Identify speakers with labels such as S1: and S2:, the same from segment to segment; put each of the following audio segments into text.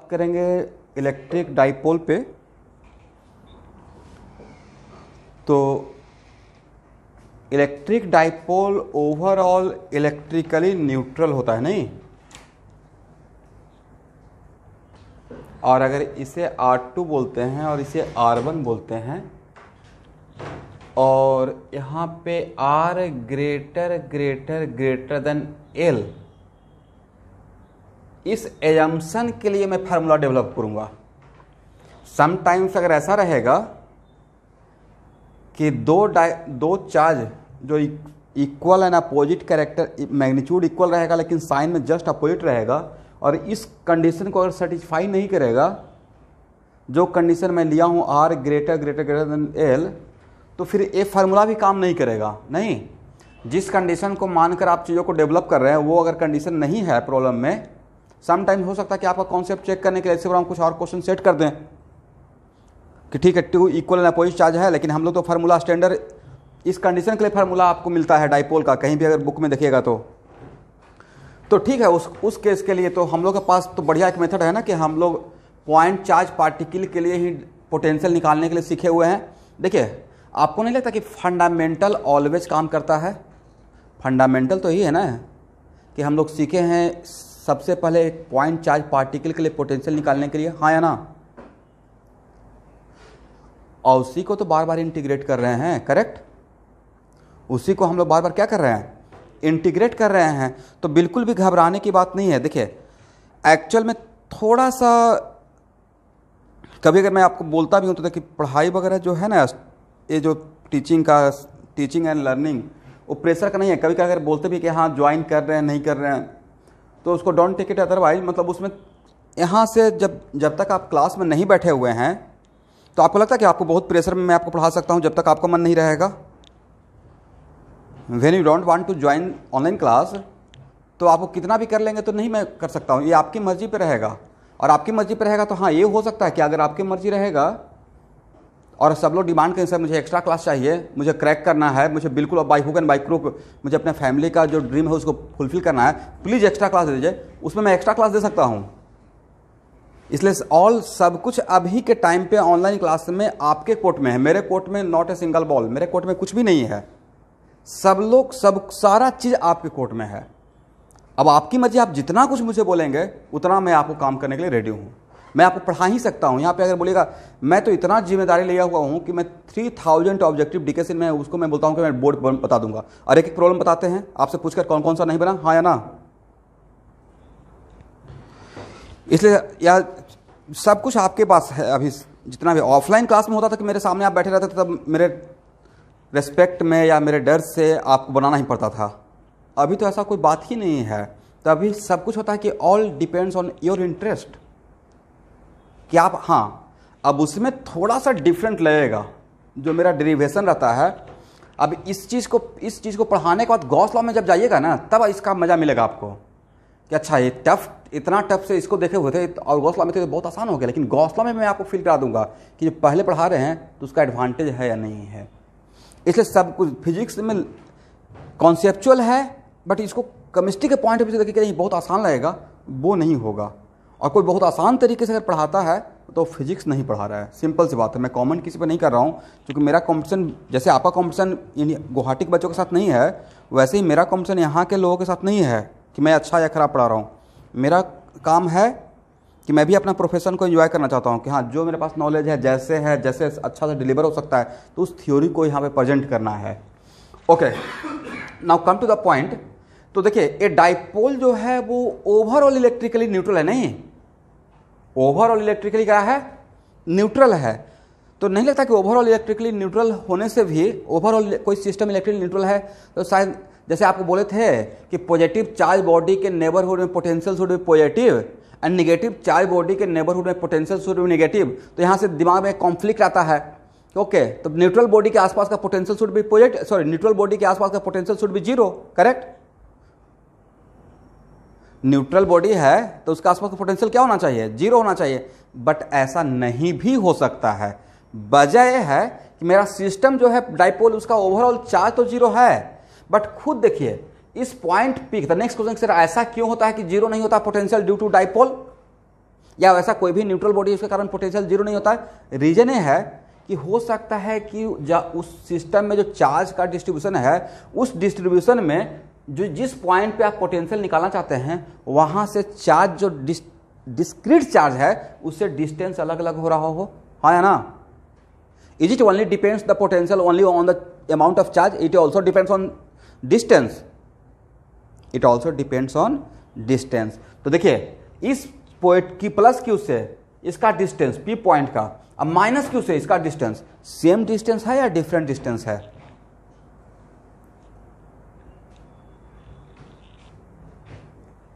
S1: करेंगे electric dipole पे। तो electric dipole overall electrically neutral होता है नहीं, और अगर इसे R2 बोलते हैं और इसे R1 बोलते हैं, और यहाँ पे R ग्रेटर देन L, इस एजम्पशन के लिए मैं फार्मूला डेवलप करूँगा। समटाइम्स अगर ऐसा रहेगा कि दो चार्ज जो equal and opposite character, magnitude equal रहेगा लेकिन साइन में जस्ट अपोजिट रहेगा, और इस कंडीशन को अगर सेटिस्फाई नहीं करेगा, जो कंडीशन मैं लिया हूँ R ग्रेटर देन L, तो फिर ये फार्मूला भी काम नहीं करेगा। नहीं, जिस कंडीशन को मानकर आप चीज़ों को डेवलप कर रहे हैं वो अगर कंडीशन नहीं है प्रॉब्लम में, समटाइम हो सकता है कि आपका कॉन्सेप्ट चेक करने के लिए ऐसे हम कुछ और क्वेश्चन सेट कर दें कि ठीक है 2 इक्वल एंड अपोजिट चार्ज है, लेकिन हम लोग तो फार्मूला स्टैंडर्ड इस कंडीशन के लिए फार्मूला आपको मिलता है डाइपोल का, कहीं भी अगर बुक में देखिएगा तो ठीक है। उस केस के लिए तो हम लोग के पास तो बढ़िया एक मेथड है ना कि हम लोग पॉइंट चार्ज पार्टिकल के लिए ही पोटेंशियल निकालने के लिए सीखे हुए हैं। देखिए, आपको नहीं लगता कि फंडामेंटल ऑलवेज काम करता है? फंडामेंटल तो यही है ना कि हम लोग सीखे हैं सबसे पहले एक पॉइंट चार्ज पार्टिकल के लिए पोटेंशियल निकालने के लिए, हाँ या ना? और उसी को तो बार बार इंटीग्रेट कर रहे हैं, करेक्ट? उसी को हम लोग बार बार क्या कर रहे हैं? इंटीग्रेट कर रहे हैं। तो बिल्कुल भी घबराने की बात नहीं है। देखिए, एक्चुअल में थोड़ा सा कभी अगर मैं आपको बोलता भी हूँ तो देखिए, पढ़ाई वगैरह जो है ना, ये जो टीचिंग एंड लर्निंग, वो प्रेशर का नहीं है। कभी कभी अगर बोलते भी कि हाँ ज्वाइन कर रहे हैं नहीं कर रहे हैं, तो उसको डोंट टेक इट अदरवाइज। मतलब उसमें यहाँ से जब तक आप क्लास में नहीं बैठे हुए हैं तो आपको लगता है कि आपको बहुत प्रेशर में मैं आपको पढ़ा सकता हूँ जब तक आपका मन नहीं रहेगा। When you don't want to join online class, तो आपको कितना भी कर लेंगे तो नहीं मैं कर सकता हूँ, ये आपकी मर्जी पे रहेगा। और आपकी मर्जी पे रहेगा तो हाँ, ये हो सकता है कि अगर आपकी मर्जी रहेगा और सब लोग डिमांड करें सर मुझे एक्स्ट्रा क्लास चाहिए, मुझे क्रैक करना है, मुझे बिल्कुल by hook and by crook मुझे अपने फैमिली का जो ड्रीम है उसको फुलफिल करना है, प्लीज़ एक्स्ट्रा क्लास दे दीजिए, उसमें मैं एक्स्ट्रा क्लास दे सकता हूँ। इसलिए ऑल सब कुछ अभी के टाइम पे ऑनलाइन क्लास में आपके कोर्ट में है, मेरे कोर्ट में नॉट ए सिंगल बॉल, मेरे कोर्ट में कुछ भी नहीं है। सब सारा चीज़ आपके कोर्ट में है। अब आपकी मर्जी, आप जितना कुछ मुझे बोलेंगे उतना मैं आपको काम करने के लिए रेडी हूँ। मैं आपको पढ़ा ही सकता हूँ। यहाँ पे अगर बोलेगा मैं तो इतना जिम्मेदारी लिया हुआ हूँ कि मैं 3000 ऑब्जेक्टिव डिकेशन में उसको मैं बोलता हूँ कि मैं बोर्ड बता दूंगा, और एक प्रॉब्लम बताते हैं आपसे पूछकर कौन कौन सा नहीं बना, हाँ या ना? इसलिए यार सब कुछ आपके पास है। अभी जितना भी ऑफलाइन क्लास में होता था कि मेरे सामने आप बैठे रहते थे, तब मेरे रेस्पेक्ट में या मेरे डर से आपको बनाना ही पड़ता था। अभी तो ऐसा कोई बात ही नहीं है। तो अभी सब कुछ होता है कि all depends on your interest, कि आप, हाँ अब उसमें थोड़ा सा डिफरेंट लगेगा जो मेरा डेरिवेशन रहता है। अब इस चीज़ को पढ़ाने के बाद गॉस लॉ में जब जाइएगा ना, तब इसका मज़ा मिलेगा आपको कि अच्छा ये इतना टफ से इसको देखे हुए थे और गॉस लॉ में तो बहुत आसान हो गया, लेकिन गॉस लॉ में मैं आपको फील करा दूंगा कि जो पहले पढ़ा रहे हैं तो उसका एडवांटेज है या नहीं है। इसलिए सब कुछ फिजिक्स में कॉन्सेप्चुअल है, बट इसको केमिस्ट्री के पॉइंट ऑफ व्यू से देखिए कि बहुत आसान लगेगा, वो नहीं होगा। और कोई बहुत आसान तरीके से अगर पढ़ाता है तो फिजिक्स नहीं पढ़ा रहा है, सिंपल सी बात है। मैं कमेंट किसी पर नहीं कर रहा हूँ, क्योंकि मेरा कॉम्पिटिशन जैसे आपका कॉम्पिटिशन गुवाहाटी के बच्चों के साथ नहीं है, वैसे ही मेरा कॉम्पिटिशन यहाँ के लोगों के साथ नहीं है कि मैं अच्छा या ख़राब पढ़ा रहा हूँ। मेरा काम है कि मैं भी अपना प्रोफेशन को एंजॉय करना चाहता हूँ कि हाँ जो मेरे पास नॉलेज है जैसे अच्छा से डिलीवर हो सकता है, तो उस थ्योरी को यहाँ पे प्रेजेंट करना है। Okay, now come to the point. तो देखिए, ये डाइपोल जो है वो ओवरऑल इलेक्ट्रिकली न्यूट्रल है, नहीं ओवरऑल इलेक्ट्रिकली क्या है? न्यूट्रल है। तो नहीं लगता कि ओवरऑल इलेक्ट्रिकली न्यूट्रल होने से भी ओवरऑल कोई सिस्टम इलेक्ट्रिकली न्यूट्रल है, तो शायद जैसे आपको बोले थे कि पॉजिटिव चार्ज बॉडी के नेबरहुड में potential should be positive and negative charge body के नेबरहुड में पोटेंशियल शुड बी नेगेटिव, तो यहाँ से दिमाग में कॉन्फ्लिक्ट आता है। ओके, तो न्यूट्रल बॉडी के आसपास का potential should be positive, sorry neutral body के आसपास का potential should be zero, correct? Neutral body है तो उसके आसपास का पोटेंशियल क्या होना चाहिए? जीरो होना चाहिए। बट ऐसा नहीं भी हो सकता है। वजह यह है कि मेरा सिस्टम जो है डाइपोल, उसका ओवरऑल चार्ज तो जीरो है, बट खुद देखिए इस point P, the next question sir ऐसा क्यों होता है कि जीरो नहीं होता पोटेंशियल ड्यू टू डाइपोल? या वैसा कोई भी न्यूट्रल बॉडी उसके कारण पोटेंशियल जीरो नहीं होता है। रीजन ये है कि हो सकता है कि उस सिस्टम में जो चार्ज का डिस्ट्रीब्यूशन है, उस डिस्ट्रीब्यूशन में जो जिस पॉइंट पे आप पोटेंशियल निकालना चाहते हैं वहां से चार्ज जो डिस्क्रीट चार्ज है उससे डिस्टेंस अलग अलग हो रहा हो, हाँ या ना। Is it only depends the potential only on the amount of charge, it also depends on distance, it also depends on distance. तो देखिए इस पॉइंट की प्लस क्यू से इसका डिस्टेंस पी पॉइंट का, अब माइनस क्यू से इसका डिस्टेंस सेम डिस्टेंस है या डिफरेंट डिस्टेंस है?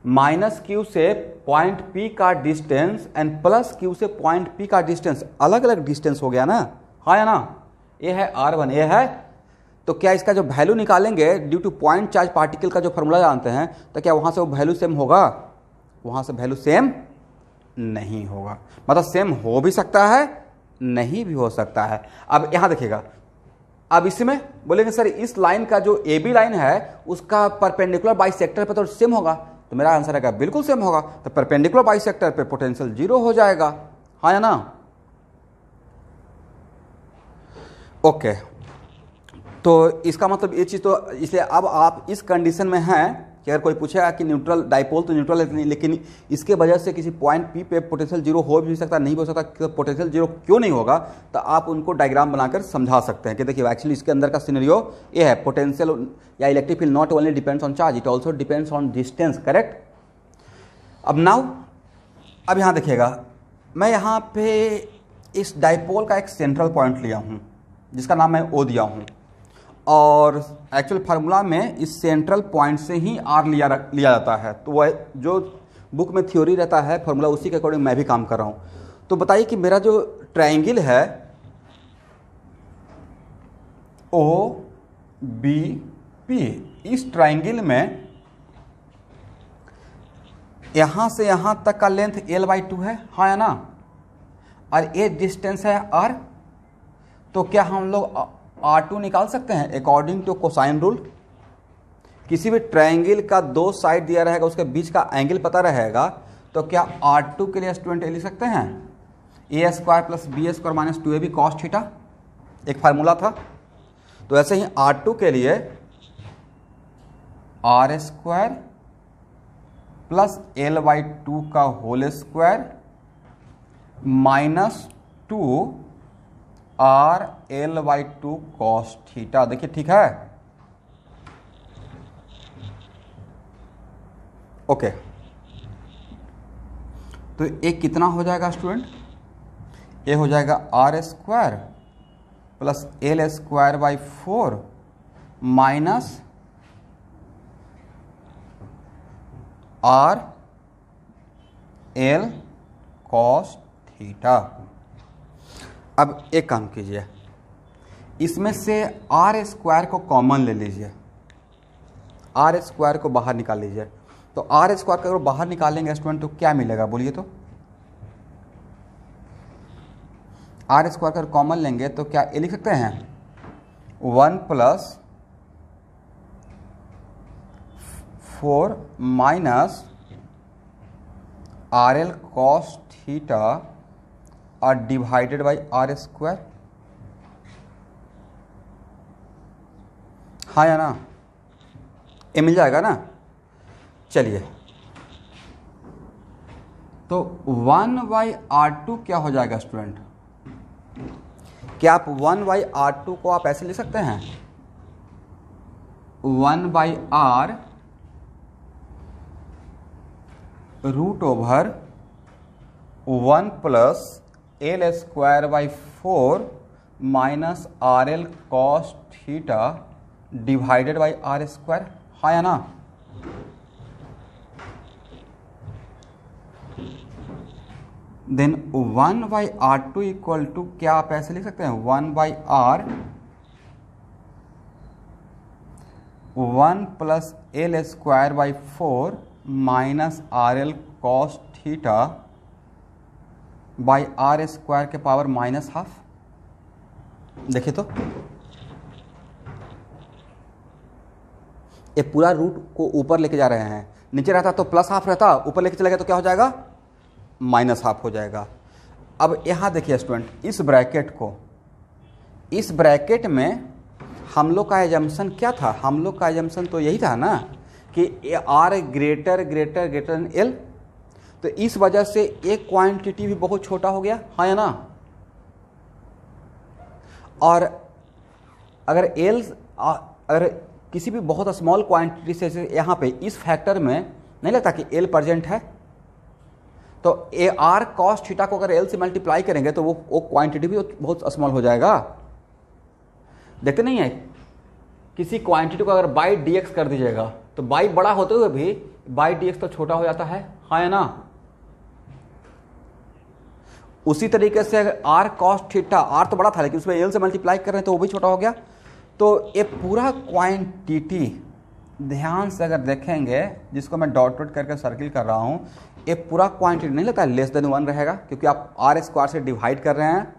S1: माइनस क्यू से पॉइंट पी का डिस्टेंस एंड प्लस क्यू से पॉइंट पी का डिस्टेंस अलग अलग डिस्टेंस हो गया ना, हाँ या ना। ये है R1, ये है, तो क्या इसका जो वैल्यू निकालेंगे due two point charge particle का जो फॉर्मूला जानते हैं, तो क्या वहां से वो वैल्यू सेम होगा? वहां से वैल्यू सेम नहीं होगा। मतलब सेम हो भी सकता है, नहीं भी हो सकता है। अब यहां देखिएगा, अब इसमें बोलेंगे सर इस लाइन का जो AB लाइन है उसका परपेंडिकुलर बाइसेक्टर पे तो सेम होगा, तो मेरा आंसर है बिल्कुल सेम होगा। तो परपेंडिकुलर बाइसेक्टर पे पोटेंशियल जीरो हो जाएगा, हाँ या ना। ओके, तो इसका मतलब ये चीज, तो इसलिए अब आप इस कंडीशन में हैं कि अगर कोई पूछेगा कि न्यूट्रल डाइपोल तो न्यूट्रल है, लेकिन इसके वजह से किसी पॉइंट पी पे पोटेंशियल जीरो हो भी सकता, नहीं हो सकता, पोटेंशियल जीरो क्यों नहीं होगा, तो आप उनको डायग्राम बनाकर समझा सकते हैं कि देखिए एक्चुअली इसके अंदर का सिनेरियो ये है, पोटेंशियल या electric field not only depends on charge, it also depends on distance, correct. अब नाउ, अब यहाँ देखिएगा, मैं यहाँ पे इस डाइपोल का एक सेंट्रल पॉइंट लिया हूँ जिसका नाम मैं O दिया हूँ, और एक्चुअल फार्मूला में इस सेंट्रल पॉइंट से ही R लिया जाता है। तो वह जो बुक में थ्योरी रहता है फार्मूला, उसी के अकॉर्डिंग मैं भी काम कर रहा हूँ। तो बताइए कि मेरा जो ट्रायंगल है OBP, इस ट्रायंगल में यहाँ से यहाँ तक का लेंथ L/2 है, हाँ या ना, और ये डिस्टेंस है R। तो क्या हम लोग R2 निकाल सकते हैं अकॉर्डिंग टू कोसाइन रूल? किसी भी ट्रायंगल का दो साइड दिया रहेगा, उसके बीच का एंगल पता रहेगा, तो क्या R2 के लिए स्टूडेंट लिख सकते हैं A² + B² - 2AB cos theta, एक फार्मूला था। तो ऐसे ही R2 के लिए R² + L/2 का whole square -2 RL/2 cos theta. देखिए ठीक है, ओके। तो ये कितना हो जाएगा स्टूडेंट? ये हो जाएगा R² + L² - RL cos theta. अब एक काम कीजिए, इसमें से R² को कॉमन ले लीजिए, R² को बाहर निकाल लीजिए। तो R² को अगर बाहर निकालेंगे स्टूडेंट तो क्या मिलेगा बोलिए? तो R² को अगर कॉमन लेंगे तो क्या ये लिख सकते हैं 1 + 4 - RL cos थीटा और डिवाइडेड बाई R², हाँ या ना, ये मिल जाएगा ना। चलिए, तो 1/R2 क्या हो जाएगा स्टूडेंट? क्या आप 1/R2 को आप ऐसे लिख सकते हैं 1/R √1 + L²/4 - RL cos theta divided by R², हाँ या ना। देन 1/R2 इक्वल टू क्या आप ऐसे लिख सकते हैं 1/R 1 + L²/4 - RL cos theta by R² के पावर -½ देखिए तो ये पूरा रूट को ऊपर लेके जा रहे हैं, नीचे रहता तो +½ रहता, ऊपर लेके चला गया तो क्या हो जाएगा माइनस हाफ हो जाएगा। अब यहाँ देखिए स्टूडेंट, इस ब्रैकेट में हम लोग का एजम्पशन क्या था? हम लोग का एजम्पशन तो यही था ना कि R greater greater greater than L. तो इस वजह से एक क्वांटिटी भी बहुत छोटा हो गया, हाँ या ना? और अगर किसी भी बहुत स्मॉल क्वांटिटी से यहाँ पे इस फैक्टर में नहीं लगता कि एल प्रेजेंट है, तो ए आर कॉस थीटा को अगर एल से मल्टीप्लाई करेंगे तो वो क्वांटिटी भी बहुत स्मॉल हो जाएगा। देखते नहीं है, किसी क्वांटिटी को अगर बाई डी एक्स कर दीजिएगा तो बाई बड़ा होते हुए भी बाई डी एक्स तो छोटा हो जाता है, हाँ या ना? उसी तरीके से अगर आर कॉस थीटा, आर तो बड़ा था लेकिन उसमें एल से मल्टीप्लाई कर रहे हैं तो वो भी छोटा हो गया। तो ये पूरा क्वांटिटी ध्यान से अगर देखेंगे, जिसको मैं डॉट डॉट करके सर्किल कर रहा हूं, ये पूरा क्वांटिटी नहीं लगता लेस देन 1 रहेगा, क्योंकि आप आर स्क्वायर से डिवाइड कर रहे हैं।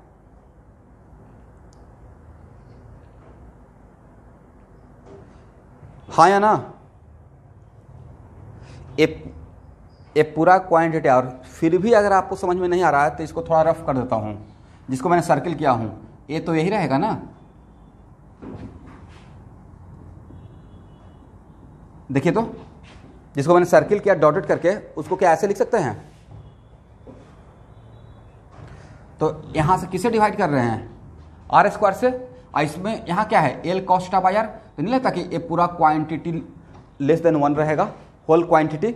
S1: हाँ या ना? ये पूरा क्वांटिटी। और फिर भी अगर आपको समझ में नहीं आ रहा है तो इसको थोड़ा रफ कर देता हूं, जिसको मैंने सर्किल किया हूं, ये तो यही रहेगा ना। देखिए तो, जिसको मैंने सर्किल किया डॉटेड करके, उसको क्या ऐसे लिख सकते हैं? तो यहां से किसे डिवाइड कर रहे हैं? आर स्क्वायर से। इसमें यहां क्या है? L cos theta by R. तो नहीं लगता कि ये पूरा क्वांटिटी लेस देन 1 रहेगा, whole quantity,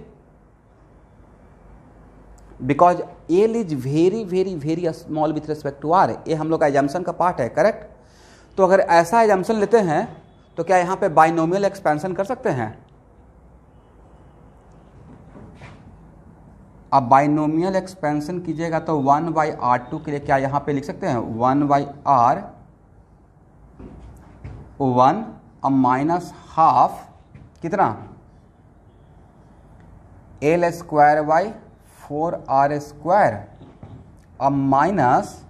S1: because L is very very very small with respect to R. ये हम लोग का एजम्पशन का पार्ट है, करेक्ट? तो अगर ऐसा एजम्पशन लेते हैं तो क्या यहां पे बाइनोमियल एक्सपेंशन कर सकते हैं? अब बाइनोमियल एक्सपेंशन कीजिएगा तो 1/r2 के लिए क्या यहाँ पे लिख सकते हैं? 1/r 1 अब माइनस हाफ कितना? L square by 4r square अब minus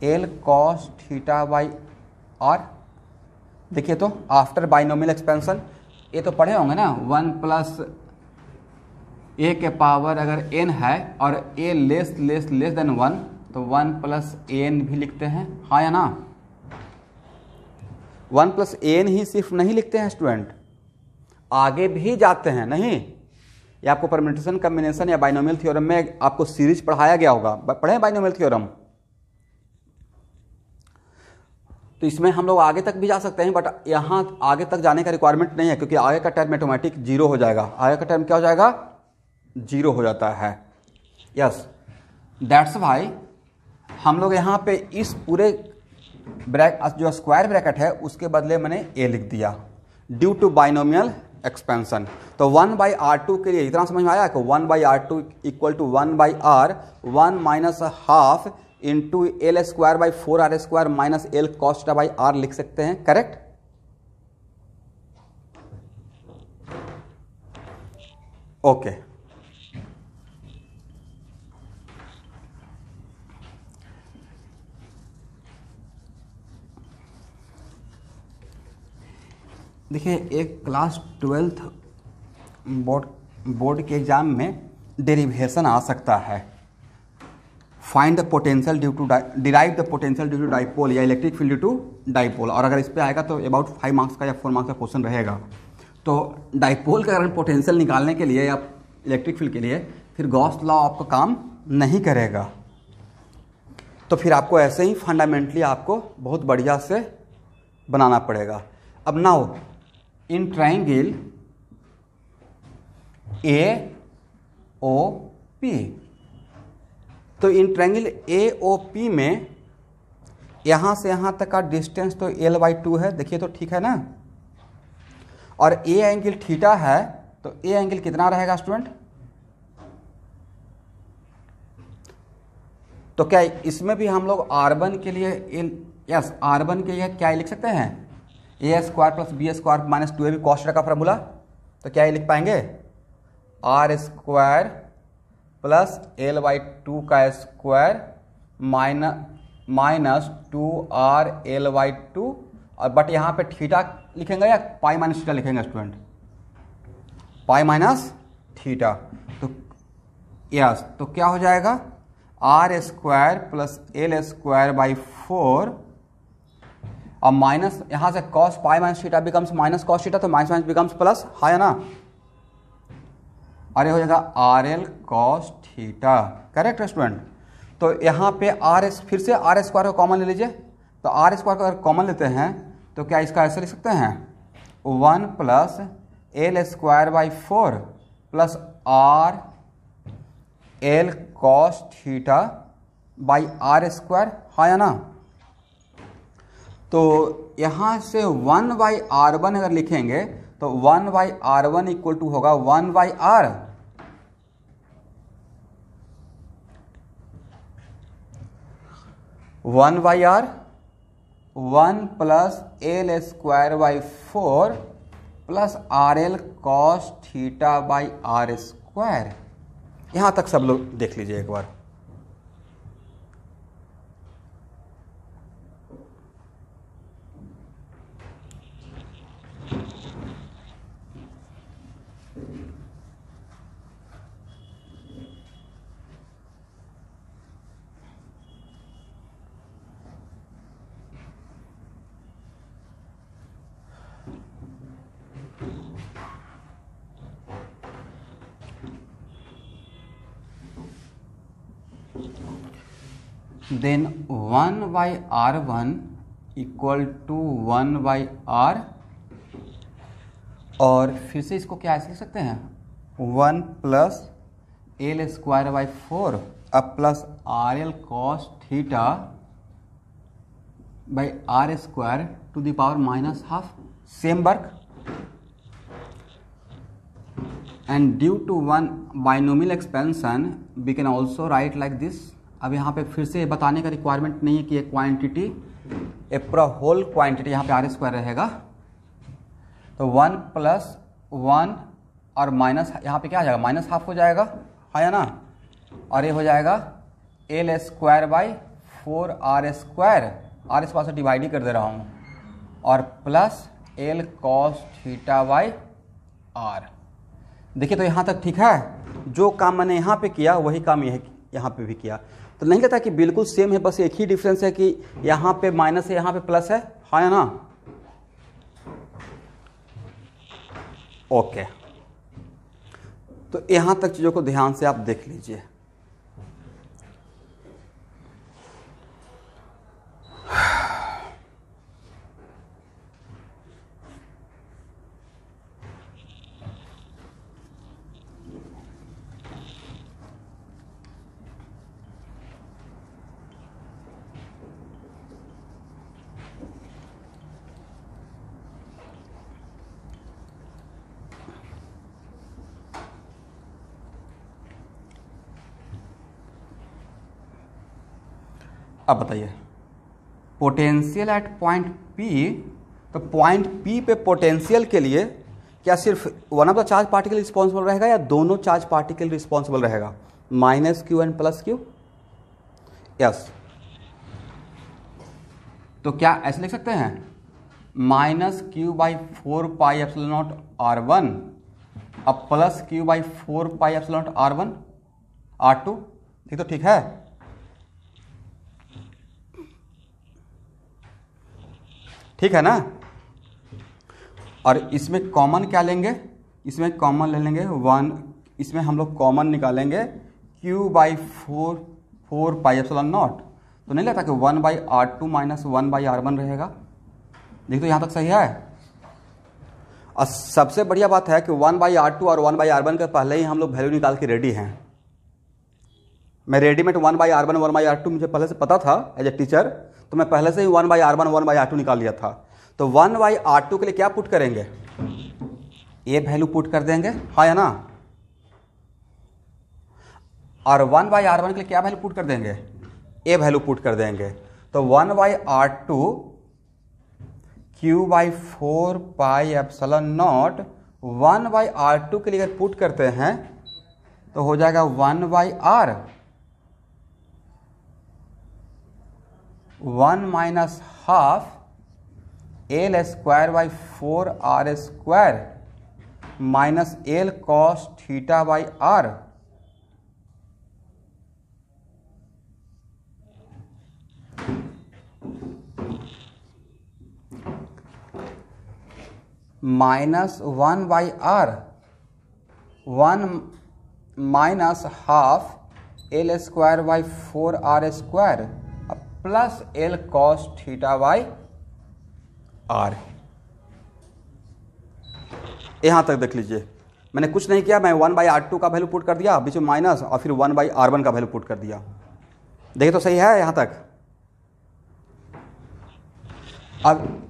S1: L cos theta by are. देखिए तो आफ्टर बाइनोमियल एक्सपेंशन, ये तो पढ़े होंगे ना, 1 प्लस ए के पावर अगर n है और a less less less than 1 तो 1 प्लस एन भी लिखते हैं, हाँ या ना? 1 प्लस एन ही सिर्फ नहीं लिखते हैं स्टूडेंट, आगे भी जाते हैं। नहीं, ये आपको परम्यूटेशन कॉम्बिनेशन या बाइनोमियल थ्योरम में आपको सीरीज पढ़ाया गया होगा, पढ़े बाइनोमियल थ्योरम। तो इसमें हम लोग आगे तक भी जा सकते हैं, बट यहाँ आगे तक जाने का रिक्वायरमेंट नहीं है, क्योंकि आगे का टर्म ऑटोमेटिक 0 हो जाएगा। आगे का टर्म क्या हो जाएगा? 0 हो जाता है। यस, दैट्स वाई हम लोग यहाँ पे इस पूरे जो स्क्वायर ब्रैकेट है उसके बदले मैंने ए लिख दिया ड्यू टू बाइनोमियल एक्सपेंशन। तो 1/r2 के लिए इतना समझ में आया कि 1/r2 equal to 1/r 1 minus half into L square by 4r square minus L cos theta by R लिख सकते हैं, करेक्ट? ओके। देखिए, एक क्लास 12th बोर्ड के एग्जाम में डेरिवेशन आ सकता है, find the potential due to derive the potential due to dipole या electric field due to dipole. और अगर इस पे आएगा तो अबाउट 5 मार्क्स का या 4 मार्क्स का क्वेश्चन रहेगा। तो डाइपोल का करंट पोटेंशियल निकालने के लिए या इलेक्ट्रिक फील्ड के लिए फिर गॉस लॉ आपका काम नहीं करेगा, तो फिर आपको ऐसे ही फंडामेंटली आपको बहुत बढ़िया से बनाना पड़ेगा। अब नाउ इन ट्राइंगल AOP, तो इन ट्राइंगल AOP में यहां से यहां तक का डिस्टेंस तो L/2 है, देखिए तो ठीक है ना? और A एंगल थीटा है, तो A एंगल कितना रहेगा स्टूडेंट? तो क्या इसमें भी हम लोग R1 के लिए R1 के लिए क्या लिख सकते हैं? A square plus b square minus 2ab cos theta का फॉर्मूला। तो क्या ये लिख पाएंगे? आर स्क्वायर प्लस L/2 का स्क्वायर माइनस 2RL/2, और बट यहाँ पे थीटा लिखेंगे या पाई माइनस थीटा लिखेंगे स्टूडेंट? Pi minus theta. तो यस, तो क्या हो जाएगा R square plus L square by 4 और माइनस यहां से cos pi minus theta becomes minus cos theta, तो माइनस माइनस बिकम्स प्लस, है ना। और ये हो जाएगा R L cos theta, correct student. तो यहाँ पे आर एस फिर से आर स्क्वायर को कॉमन ले लीजिए, तो आर स्क्वायर को अगर कॉमन लेते हैं तो क्या इसका ऐसे लिख सकते हैं 1 plus L square by 4 plus R L cos theta by are square, है ना। तो यहाँ से 1 बाई आर वन अगर लिखेंगे तो 1 by r one equal to होगा 1 by r, one by r 1 plus L square by 4 plus R L cos theta by are square. यहां तक सब लोग देख लीजिए एक बार। Then 1 by r one equal to 1 by r, और फिर से इसको क्या ऐसे लिख सकते हैं 1 प्लस एल स्क्वायर बाई 4 अब plus R L cos theta by are square to the power minus half, same work. And due to one binomial expansion we can also write like this. अब यहाँ पे फिर से बताने का requirement नहीं है कि ये क्वांटिटी ए पूरा होल क्वांटिटी यहाँ पे आर स्क्वायर रहेगा, तो 1 प्लस 1 और माइनस यहाँ पे क्या आ जाएगा माइनस हाफ हो जाएगा, है ना। और ये हो जाएगा L square by 4 R square, R इस पास से डिवाइड ही कर दे रहा हूँ, और plus L cos theta by are. देखिए तो यहाँ तक ठीक है, जो काम मैंने यहाँ पे किया वही काम यहाँ पे भी किया, तो नहीं लगता कि बिल्कुल सेम है, बस एक ही डिफरेंस है कि यहाँ पे माइनस है यहाँ पे प्लस है ना। ओके, तो यहाँ तक चीज़ों को ध्यान से आप देख लीजिए। अब बताइए पोटेंशियल एट पॉइंट P, तो पॉइंट P पे पोटेंशियल के लिए क्या सिर्फ one of the charge particle responsible रहेगा या दोनों चार्ज पार्टिकल रिस्पॉन्सिबल रहेगा, minus Q and plus Q. Yes, तो क्या ऐसे लिख सकते हैं minus Q by 4 pi epsilon not R1 अब plus Q by 4 pi epsilon not R1 R2। ठीक, तो ठीक है। ठीक है ना। और इसमें कॉमन क्या लेंगे, इसमें कॉमन ले लेंगे 1, इसमें हम लोग कॉमन निकालेंगे q by 4 pi epsilon not, तो नहीं लगता कि 1 by R2 minus 1 by R1 रहेगा। देखो तो यहाँ तक सही है। और सबसे बढ़िया बात है कि 1 बाई R2 और 1 बाई R1 के पहले ही हम लोग वैल्यू निकाल के रेडी हैं। मैं readymade 1 by R1 1 by R2 मुझे पहले से पता था एज ए टीचर, तो मैं पहले से ही 1 बाई R1 1 बाई R2 निकाल लिया था। तो 1 बाई R2 के लिए क्या पुट करेंगे, ये वैल्यू पुट कर देंगे, हाँ या ना। और 1 बाई R1 के लिए क्या वैल्यू पुट कर देंगे, ये वैल्यू पुट कर देंगे। तो 1 by R2 Q by 4 pi epsilon not 1 by R2 के लिए अगर पुट करते हैं तो हो जाएगा 1 by R 1 minus half L square by 4 R square minus L cos theta by R. Minus 1/r, 1 minus half L square by 4r square plus L cos theta by R. यहां तक देख लीजिए, मैंने कुछ नहीं किया, मैं 1/r2 का वैल्यू पुट कर दिया, बीच में माइनस, और फिर 1/r1 का वैल्यू पुट कर दिया। देखिए तो सही है यहां तक। अब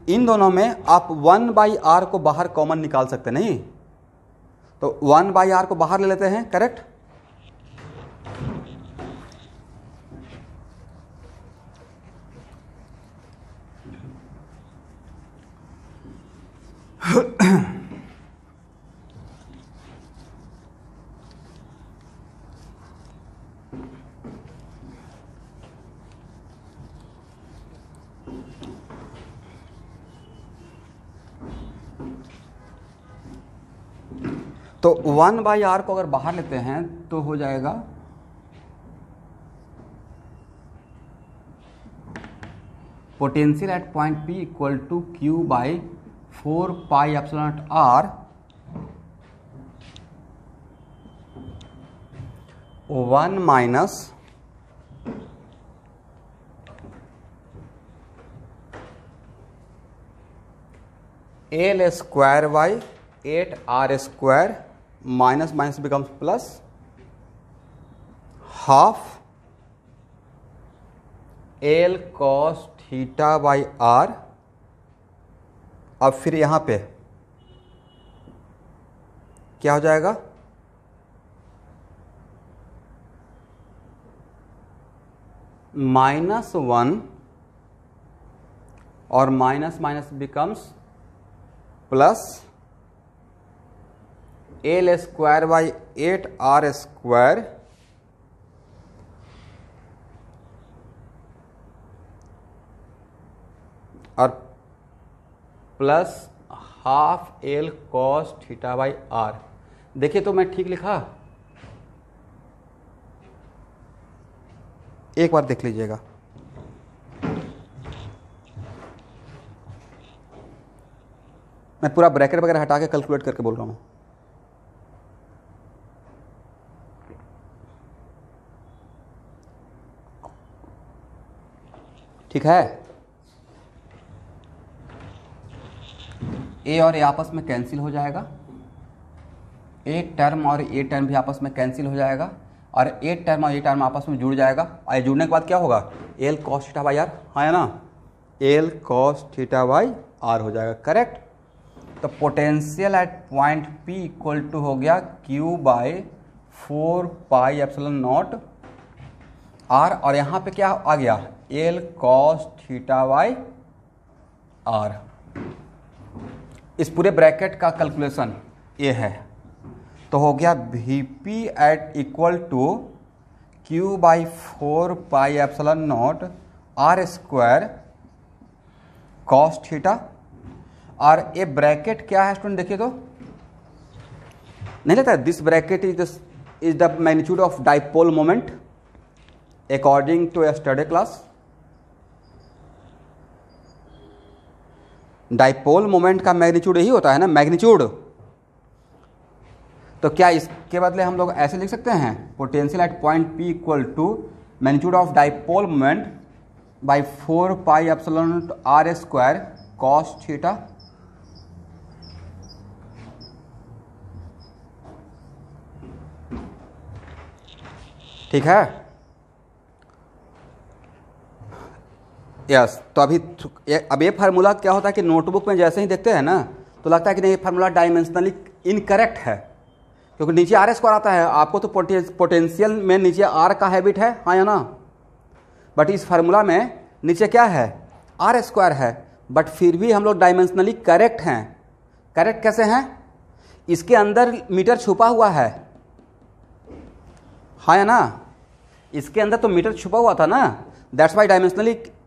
S1: इन दोनों में आप 1/r को बाहर कॉमन निकाल सकते नहीं, तो 1/r को बाहर ले लेते हैं, करेक्ट। तो 1/r को अगर बाहर लेते हैं तो हो जाएगा potential at point P equal to Q by 4πε0r 1 minus l square by 8r square minus minus becomes plus half l cos theta by r. अब फिर यहां पे क्या हो जाएगा, -1 और minus minus becomes plus L square by 8r square और plus half l cos theta by are. देखिए तो मैं ठीक लिखा, एक बार देख लीजिएगा। मैं पूरा ब्रैकेट वगैरह हटा के कैलकुलेट करके बोल रहा हूं। ठीक है, ए और ए आपस में कैंसिल हो जाएगा, एक टर्म और ए टर्म भी आपस में कैंसिल हो जाएगा, और ए टर्म और ए टर्म आपस में जुड़ जाएगा। और जुड़ने के बाद क्या होगा, L cos theta by R, हाँ है ना, L cos theta by R हो जाएगा, करेक्ट। तो potential at point P equal to हो गया Q बाई 4πε0 आर, और यहाँ पे क्या आ गया, L cos theta by R. इस पूरे ब्रैकेट का कैलकुलेशन ये है, तो हो गया Vp at equal to Q by 4πε0 r square cos theta. और ये ब्रैकेट क्या है स्टूडेंट, देखिए तो नहीं लगता, this bracket is the magnitude of dipole moment according to yesterday class. Dipole moment का मैग्नीट्यूड यही होता है ना, मैग्नीट्यूड। तो क्या इसके बदले हम लोग ऐसे लिख सकते हैं, potential at point P equal to magnitude of dipole moment by 4πε0 r square cos theta. ठीक है, यस। तो अब ये फार्मूला क्या होता है कि नोटबुक में जैसे ही देखते हैं ना तो लगता है कि नहीं ये फार्मूला डायमेंशनली इनकरेक्ट है, क्योंकि नीचे आर स्क्वायर आता है, आपको तो पोटेंशियल में नीचे आर का हैबिट है, हाँ या ना। बट इस फार्मूला में नीचे क्या है, आर स्क्वायर है, बट फिर भी हम लोग डायमेंशनली करेक्ट हैं। करेक्ट कैसे हैं, इसके अंदर मीटर छुपा हुआ है, हाँ या ना, इसके अंदर तो मीटर छुपा हुआ था ना, दैट्स वाई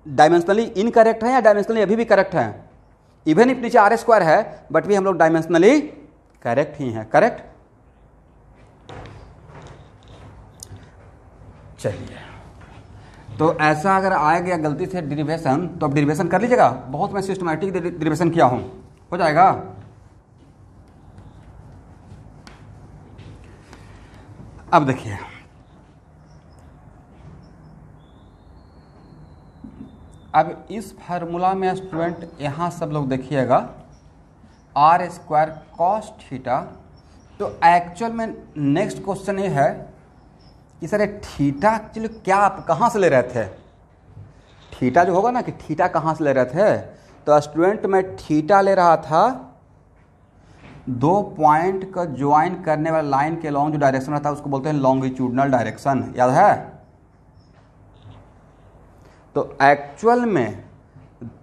S1: डायमेंशनली इनकरेक्ट है, या डायमेंशनली अभी भी करेक्ट है। इवन इफ नीचे आर स्क्वायर है बट भी हम लोग डायमेंशनली करेक्ट ही हैं, करेक्ट। चलिए, तो ऐसा अगर आ गया गलती से डेरिवेशन तो अब डेरिवेशन कर लीजिएगा। बहुत मैं सिस्टमैटिक डेरिवेशन किया हूँ, हो जाएगा। अब देखिए, अब इस फार्मूला में स्टूडेंट यहाँ सब लोग देखिएगा आर स्क्वायर कॉस थीटा। तो एक्चुअल में नेक्स्ट क्वेश्चन ये है कि सर थीटा एक्चुअली क्या आप कहाँ से ले रहे थे? थीटा जो होगा ना कि थीटा कहाँ से ले रहे थे, तो स्टूडेंट मैं थीटा ले रहा था 2 पॉइंट का ज्वाइन करने वाला लाइन के लॉन्ग जो डायरेक्शन रहता है उसको बोलते हैं लॉन्गिट्यूडनल डायरेक्शन, याद है? तो एक्चुअल में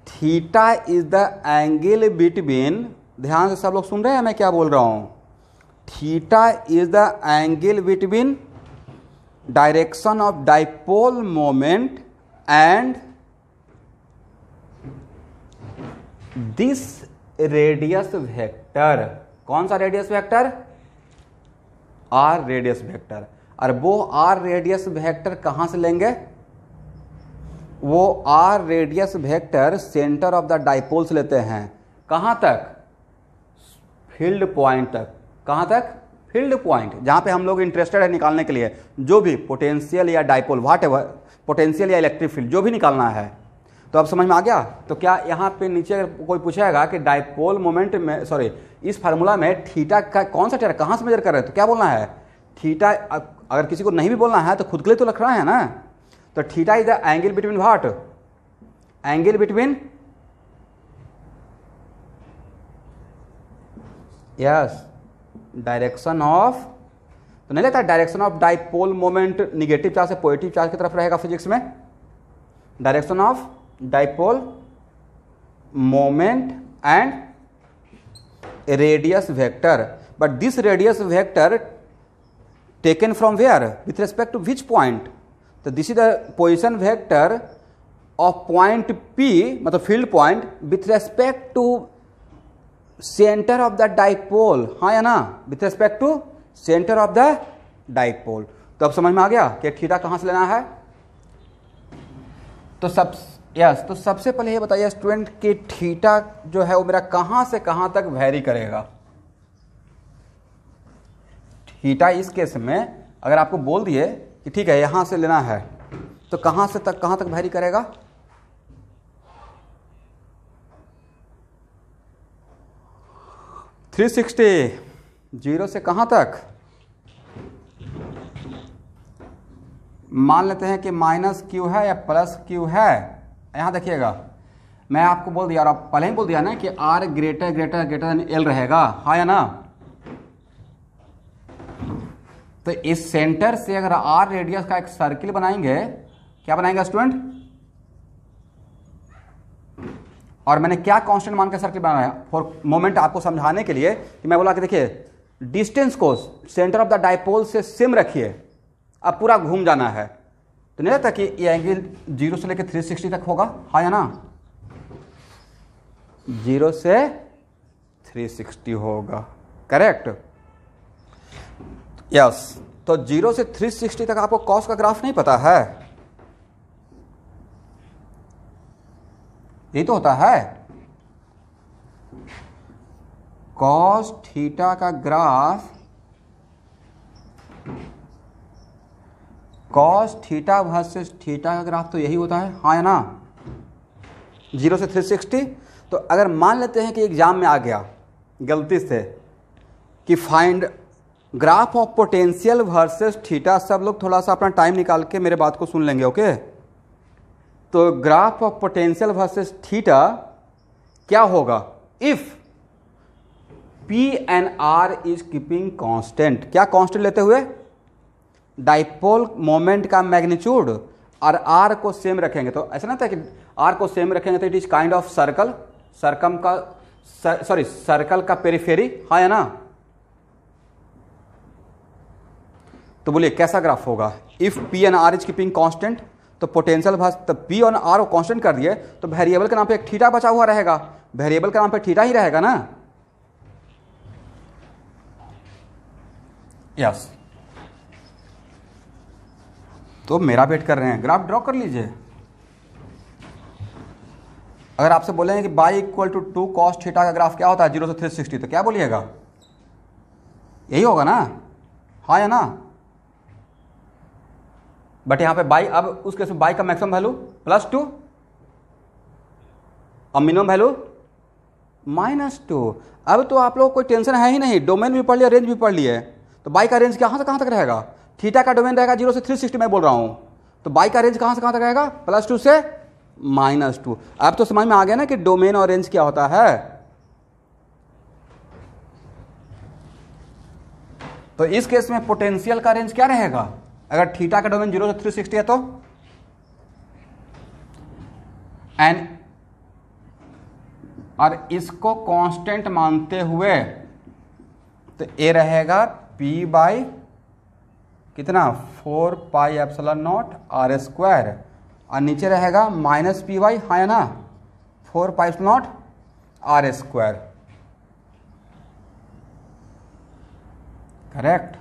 S1: theta is the angle between, ध्यान से सब लोग सुन रहे हैं मैं क्या बोल रहा हूं, theta is the angle between direction of dipole moment and this radius vector. कौन सा radius vector? R radius vector. और वो आर रेडियस वेक्टर कहां से लेंगे? वो R radius vector centre of the dipole से लेते हैं। कहां तक? फील्ड पॉइंट तक। कहां तक? फील्ड पॉइंट, जहां पे हम लोग इंटरेस्टेड है निकालने के लिए, जो भी पोटेंशियल या डाइपोल व्हाट एवर, पोटेंशियल या इलेक्ट्रिक फील्ड जो भी निकालना है। तो अब समझ में आ गया? तो क्या यहाँ पे नीचे अगर कोई पूछेगा कि डाइपोल मोमेंट में, सॉरी इस फार्मूला में थीटा का कौन सा थीटा कहाँ से मेजर कर रहे हैं, तो क्या बोलना है? थीटा, अगर किसी को नहीं भी बोलना है तो खुद के लिए तो लिख रहा है ना। तो theta is the angle between what? Angle between, yes, direction of, तो नहीं लेता direction of dipole moment negative charge से पॉजिटिव चार्ज की तरफ रहेगा फिजिक्स में। Direction of dipole moment and radius vector, but this radius vector taken from where, with respect to which point? तो this is the position vector of point p, मतलब field point, with respect to centre of the dipole, हाँ या ना? With respect to centre of the dipole. तो अब समझ में आ गया कि थीटा कहां से लेना है? तो तो सबसे पहले ये बताइए स्टूडेंट कि थीटा जो है वो मेरा कहां से कहां तक वैरी करेगा? थीटा इस केस में अगर आपको बोल दिए कि ठीक है यहां से लेना है, तो कहां से तक, कहां तक वैरी करेगा? जीरो से कहां तक? मान लेते हैं कि माइनस क्यू है या प्लस क्यू है। यहां देखिएगा, मैं आपको बोल दिया और आप पहले ही बोल दिया ना कि R greater greater greater than L रहेगा, हाँ या ना? तो इस सेंटर से अगर आर रेडियस का एक सर्किल बनाएंगे, क्या बनाएंगे स्टूडेंट? और मैंने क्या कांस्टेंट मान के सर्किल बनाया फॉर मोमेंट आपको समझाने के लिए कि मैं बोला कि देखिए डिस्टेंस को सेंटर ऑफ द डाइपोल से सेम रखिए, अब पूरा घूम जाना है। तो नहीं लगता कि ये एंगल 0 से लेकर 360 तक होगा, हाँ या ना? 0 से 360 होगा, करेक्ट? यस। तो 0 से 360 तक आपको कॉस का ग्राफ नहीं पता है? यही तो होता है, कॉस थीटा का graph, cos theta versus theta का ग्राफ तो यही होता है, हाँ या ना? 0 से 360। तो अगर मान लेते हैं कि एग्जाम में आ गया गलती से कि find graph of potential versus theta, सब लोग थोड़ा सा अपना टाइम निकाल के मेरे बात को सुन लेंगे, ओके? तो graph of potential versus theta क्या होगा? If P and R is keeping constant. क्या कांस्टेंट लेते हुए? डाइपोल मोमेंट का मैग्नीट्यूड और आर को सेम रखेंगे। तो ऐसा ना था कि आर को सेम रखेंगे तो it is kind of circle, circum का, सॉरी सर्कल का पेरिफेरी, हाँ या ना? तो बोलिए कैसा ग्राफ होगा? If P and R is keeping constant, तो पोटेंशियल तो पी और आर को कांस्टेंट कर दिए तो वेरिएबल के नाम पे एक थीटा बचा हुआ रहेगा, वेरिएबल के नाम पे थीटा ही रहेगा ना? यस। तो मेरा वेट कर रहे हैं, ग्राफ ड्रॉ कर लीजिए। अगर आपसे बोलेंगे कि by equal to 2 cos theta का ग्राफ क्या होता है 0 से 360, तो क्या बोलिएगा? यही होगा ना, हाँ या ना? बट यहां पे बाई, अब उस केस में बाई का मैक्सिमम वैल्यू +2 और मिनिमम वैल्यू -2। अब तो आप लोग को कोई टेंशन है ही नहीं, डोमेन भी पढ़ लिया, रेंज भी पढ़ लिया। तो बाई का रेंज कहां से कहां तक रहेगा? थीटा का डोमेन रहेगा 0 से 360 मैं बोल रहा हूं, तो बाई का रेंज कहां से कहां तक रहेगा? +2 से -2। अब तो समझ में आ गया ना कि डोमेन और रेंज क्या होता है। तो इस केस में पोटेंशियल का रेंज क्या रहेगा अगर थीटा का डोमेन 0 से 360 है तो? एंड और इसको कांस्टेंट मानते हुए तो ए रहेगा p बाई कितना 4πε0 r², और नीचे रहेगा -py, हाँ या ना, 4πε0 r²। करेक्ट।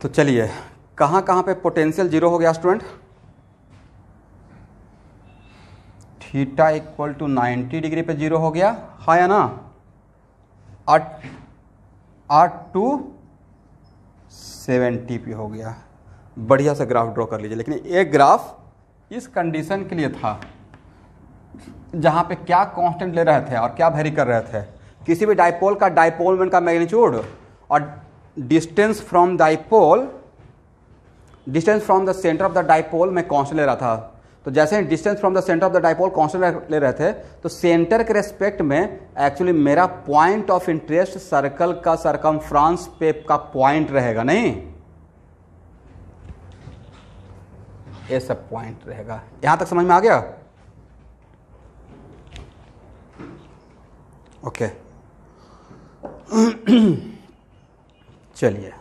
S1: तो चलिए कहां कहां पे पोटेंशियल 0 हो गया student? Theta equal to 90 degree पे 0 हो गया, हाँ या ना? और 270 पे हो गया। बढ़िया से ग्राफ ड्रॉ कर लीजिए, लेकिन एक ग्राफ इस कंडीशन के लिए था जहां पे क्या कांस्टेंट ले रहे थे और क्या वेरी कर रहे थे। किसी भी डाइपोल का डाइपोल मोमेंट का मैग्नीट्यूड और distance from dipole, distance from the centre of the dipole में कांस्टेंट ले रहा था। तो जैसे ही distance from the centre of the dipole constant ले रहे थे, तो सेंटर के रेस्पेक्ट में एक्चुअली मेरा पॉइंट ऑफ इंटरेस्ट सर्कल का सरकमफ्रांस पे का पॉइंट रहेगा, नहीं ये सब पॉइंट रहेगा। यहां तक समझ में आ गया? ओके चलिए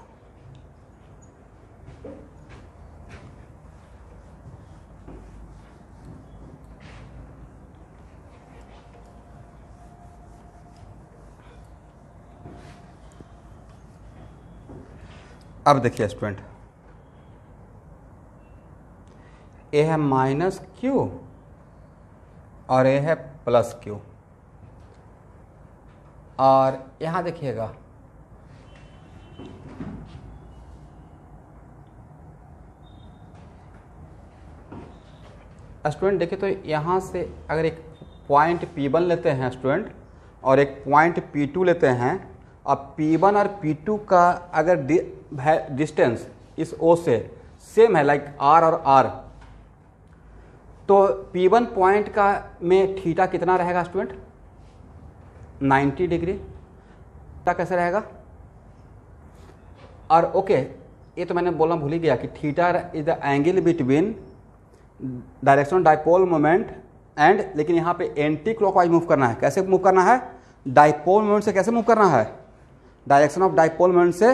S1: अब देखिए स्टूडेंट, ए है -q और ए है +q, और यहां देखिएगा स्टूडेंट, देखिए तो यहां से अगर एक पॉइंट P1 लेते हैं स्टूडेंट और एक पॉइंट P2 लेते हैं, अब P1 और P2 का अगर डिस्टेंस इस O से सेम है, लाइक R और R, तो P1 पॉइंट का में थीटा कितना रहेगा स्टूडेंट? 90 डिग्री तक कैसे रहेगा? और ओके, ये तो मैंने बोलना भूल ही गया कि theta is the angle between direction dipole moment and, लेकिन यहाँ पे एंटी क्लॉकवाइज मूव करना है। कैसे मूव करना है? डाइपोल मोमेंट से कैसे मूव करना है? डायरेक्शन ऑफ डाइपोल मोमेंट से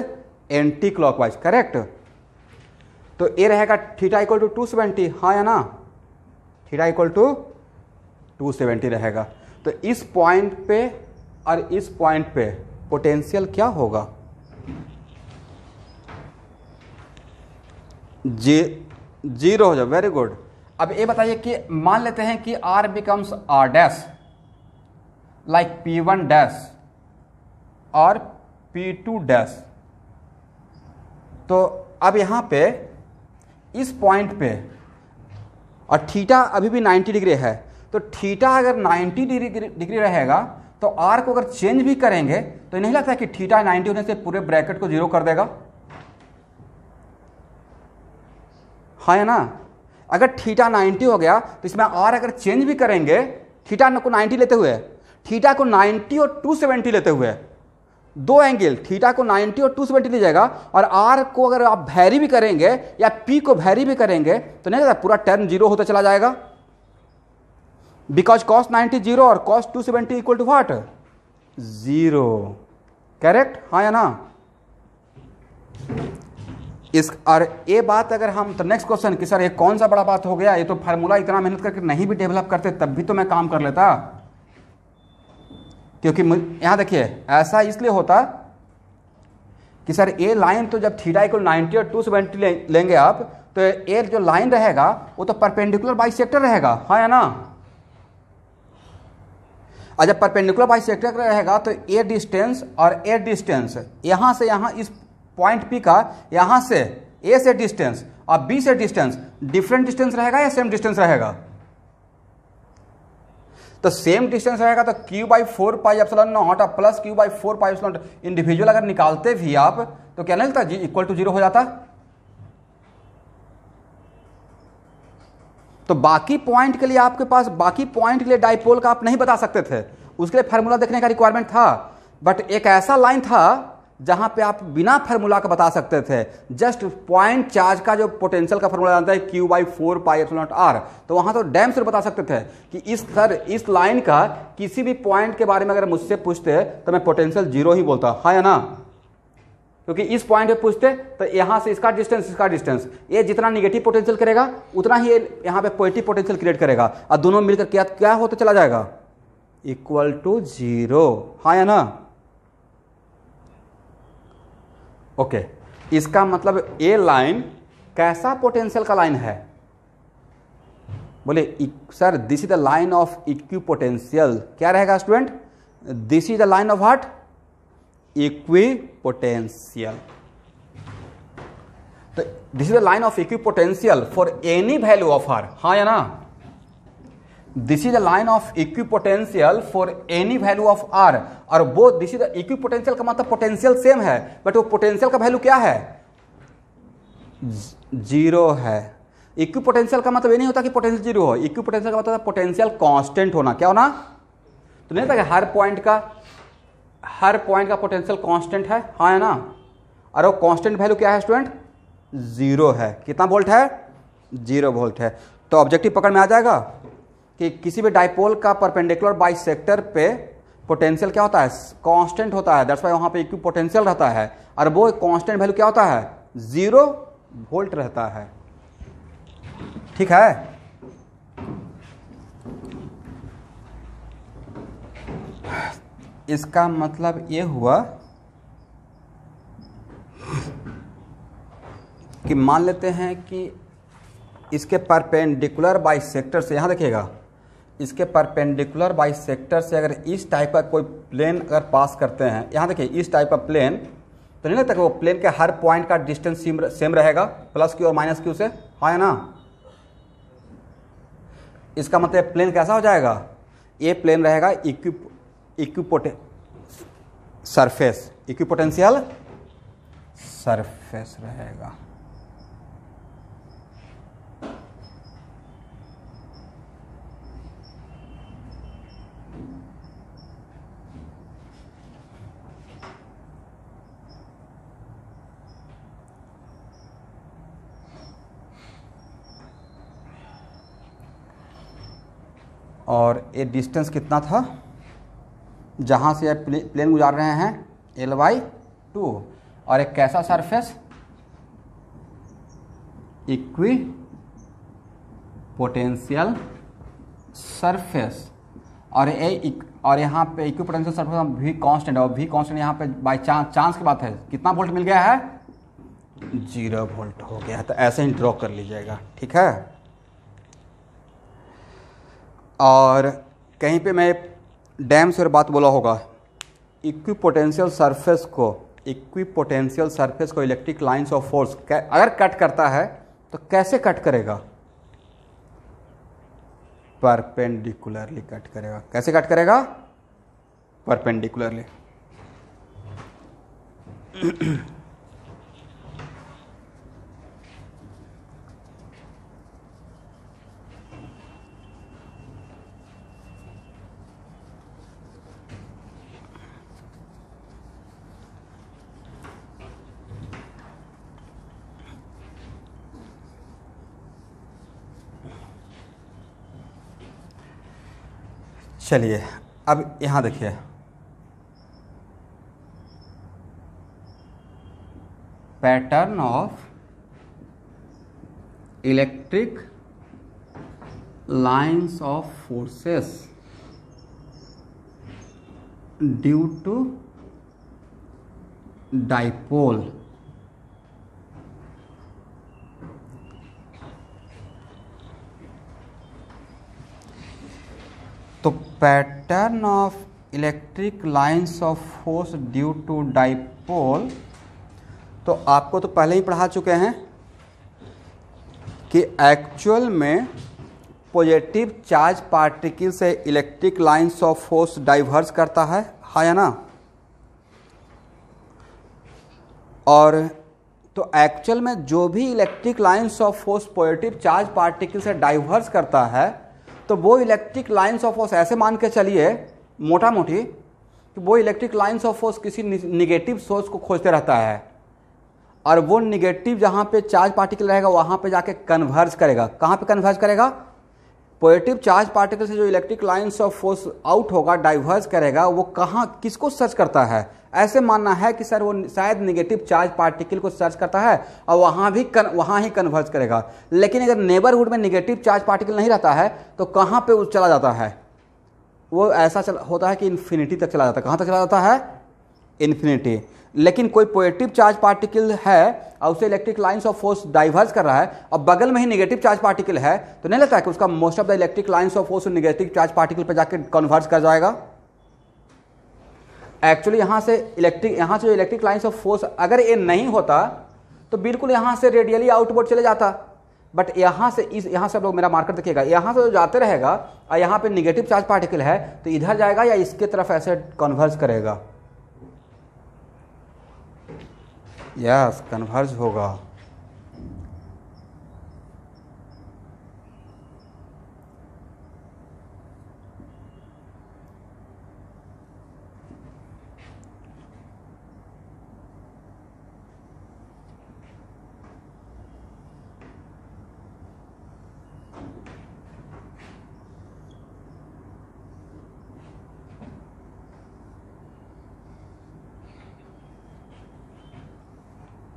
S1: एंटी क्लॉकवाइज, करेक्ट। तो ए रहेगा थीटा इक्वल टू 270, हाँ या ना? थीटा इक्वल टू 270 रहेगा। तो इस पॉइंट पे और इस पॉइंट पे पोटेंशियल क्या होगा? जीरो हो जाए, वेरी गुड। अब ये बताइए कि मान लेते हैं कि R becomes R dash, like P1 dash और P2 डैश। तो अब यहां पे इस पॉइंट पे और थीटा अभी भी 90 डिग्री है, तो थीटा अगर 90 डिग्री रहेगा तो R को अगर चेंज भी करेंगे तो नहीं लगता कि थीटा 90 होने से पूरे ब्रैकेट को 0 कर देगा, हाँ या ना? अगर थीटा 90 हो गया तो इसमें R अगर चेंज भी करेंगे, थीटा को 90 लेते हुए, थीटा को 90 और 270 लेते हुए, दो एंगल थीटा को 90 और 270 ले जाएगा, और R को अगर आप वैरी भी करेंगे या P को वैरी भी करेंगे तो नहीं लगता पूरा टर्म 0 होता चला जाएगा, बिकॉज cos 90 0 और cos 270 equal to what? 0, correct, हाँ या ना? इस और ये बात अगर हम, तो नेक्स्ट क्वेश्चन कि सर ये कौन सा बड़ा बात हो गया, ये तो फार्मूला इतना मेहनत करके नहीं भी डेवलप करते तब भी तो मैं काम कर लेता। क्योंकि यहां देखिए ऐसा इसलिए होता कि सर ये लाइन तो जब थीटा इक्वल 90 और 270 लेंगे आप, तो ये जो लाइन रहेगा वो तो परपेंडिकुलर बाइसेक्टर रहेगा, हाँ या ना। और जब परपेंडिकुलर बाइसेक्टर रहेगा तो ए डिस्टेंस और ए डिस्टेंस यहां से यहां इस पॉइंट पी का यहां से ए से डिस्टेंस और बी से डिस्टेंस डिफरेंट डिस्टेंस रहेगा या सेम डिस्टेंस रहेगा? तो सेम डिस्टेंस रहेगा तो q/4πε0 और प्लस q/4πε0 इंडिविजुअल अगर निकालते भी आप तो क्या नहीं लगता जी इक्वल टू 0 हो जाता। तो बाकी पॉइंट के लिए आपके पास बाकी पॉइंट के लिए डाइपोल का आप नहीं बता सकते थे, उसके लिए फार्मूला देखने का रिक्वायरमेंट था। बट एक ऐसा लाइन था जहां पे आप बिना फार्मूला का बता सकते थे, जस्ट पॉइंट चार्ज का जो पोटेंशियल का फार्मूला जानता है q/4πε0r, तो वहां तो डैम से बता सकते थे कि इस लाइन का किसी भी पॉइंट के बारे में अगर मुझसे पूछते तो मैं पोटेंशियल 0 ही बोलता, हाँ या ना। क्योंकि इस पॉइंट पे पूछते तो यहां से इसका डिस्टेंस ये जितना निगेटिव पोटेंशियल करेगा उतना ही ये यहां पे पॉजिटिव पोटेंशियल क्रिएट करेगा और दोनों मिलकर क्या होता चला जाएगा इक्वल टू 0, हाँ या ना। ओके, इसका मतलब ये लाइन कैसा पोटेंशियल का लाइन है? बोले sir this is the line of equipotential. क्या रहेगा student? This is the line of what? Equipotential. तो this is the line of equipotential for any value of r, हाँ या ना। This is the line of equipotential for any value of r. और वो this is the equipotential का मतलब potential same है, but वो पोटेंशियल का वैल्यू क्या है? 0 है। इक्विपोटेंशियल का मतलब ये नहीं होता कि पोटेंशियल 0 हो, इक्विपोटेंशियल का मतलब पोटेंशियल कांस्टेंट होना। क्या होना? तो नहीं होता कि हर पॉइंट का पोटेंशियल कांस्टेंट है, हाँ है ना। और वो कांस्टेंट वैल्यू क्या है स्टूडेंट? 0 है। कितना वोल्ट है? 0 वोल्ट है। तो ऑब्जेक्टिव पकड़ में आ जाएगा कि किसी भी डाइपोल का परपेंडिकुलर बाइसेक्टर पे पोटेंशियल क्या होता है? कांस्टेंट होता है। दैट्स व्हाई वहां पे इक्विपोटेंशियल रहता है और वो कांस्टेंट वैल्यू क्या होता है? 0 वोल्ट रहता है। ठीक है। इसका मतलब ये हुआ कि मान लेते हैं कि इसके परपेंडिकुलर बाइसेक्टर से, यहां देखिएगा, इसके परपेंडिकुलर बाइसेक्टर से अगर इस टाइप का कोई प्लेन अगर पास करते हैं, यहां देखिए इस टाइप का प्लेन, तो नहीं लगता कि वो प्लेन के हर पॉइंट का डिस्टेंस सेम रहेगा प्लस क्यू और माइनस क्यू से, हाँ है ना। इसका मतलब प्लेन कैसा हो जाएगा? ये प्लेन रहेगा इक्विपोटेंशियल सरफेस रहेगा। और ये डिस्टेंस कितना था जहाँ से प्लेन गुजार रहे हैं? L/2। और एक कैसा सरफेस? Equipotential surface. और यहाँ पे इक्विपोटेंशियल सरफेस भी कांस्टेंट है, और भी कांस्टेंट यहाँ पे बाई चांस की बात है कितना वोल्ट मिल गया है? 0 वोल्ट हो गया। तो ऐसे ही ड्रॉ कर लीजिएगा, ठीक है। और कहीं पे मैं डैम से और बात बोला होगा, इक्विपोटेंशियल सरफेस को इलेक्ट्रिक लाइंस ऑफ फोर्स अगर कट करता है तो कैसे कट करेगा? परपेंडिकुलरली कट करेगा। कैसे कट करेगा? परपेंडिकुलरली। चलिए अब यहां देखिए, pattern of electric lines of forces due to dipole तो pattern of electric lines of force due to dipole, तो आपको तो पहले ही पढ़ा चुके हैं कि एक्चुअल में पॉजिटिव चार्ज पार्टिकल से electric lines of force diverse करता है, हाँ या ना। और तो एक्चुअल में जो भी electric lines of force positive charge particle से डाइवर्स करता है, तो वो इलेक्ट्रिक लाइंस ऑफ फोर्स ऐसे मान के चलिए मोटा मोटी कि वो इलेक्ट्रिक लाइंस ऑफ फोर्स किसी निगेटिव सोर्स को खोजते रहता है, और वो निगेटिव जहाँ पे चार्ज पार्टिकल रहेगा वहाँ पे जाके कन्वर्ज करेगा। कहाँ पे कन्वर्ज करेगा? पॉजिटिव चार्ज पार्टिकल से जो electric lines of force out होगा, डाइवर्ज करेगा, वो कहाँ किसको सर्च करता है? ऐसे मानना है कि सर वो शायद निगेटिव चार्ज पार्टिकल को सर्च करता है और वहाँ ही कन्वर्ज करेगा। लेकिन अगर नेबरहुड में निगेटिव चार्ज पार्टिकल नहीं रहता है तो कहाँ पे वो चला जाता है? वो ऐसा होता है कि इन्फिनिटी तक चला जाता है। कहाँ तक चला जाता है? इन्फिनिटी। लेकिन कोई पॉजिटिव चार्ज पार्टिकल है और उसे electric lines of force diverge कर रहा है और बगल में ही नेगेटिव चार्ज पार्टिकल है, तो नहीं लगता है कि उसका most of the electric lines of force negative charge particle पे जाके कन्वर्ज कर जाएगा। एक्चुअली यहाँ से जो इलेक्ट्रिक लाइंस ऑफ फोर्स अगर ये नहीं होता तो बिल्कुल यहाँ से रेडियली आउटवर्ड चले जाता, बट यहाँ से आप लोग मेरा मार्कर देखिएगा, यहाँ से जो जाते रहेगा और यहाँ पे नेगेटिव चार्ज पार्टिकल है तो इधर जाएगा या इसके तरफ ऐसे कन्वर्ज करेगा? यस, कन्वर्ज होगा।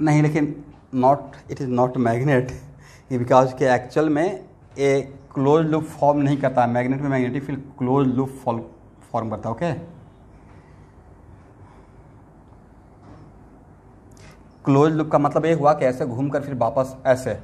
S1: नहीं, लेकिन it is not magnet, because के एक्चुअल में ए क्लोज लूप फॉर्म नहीं करता है। मैग्नेट में magnetic field close loop form करता है। ओके, क्लोज लूप का मतलब ये हुआ कि ऐसे घूमकर फिर वापस ऐसे।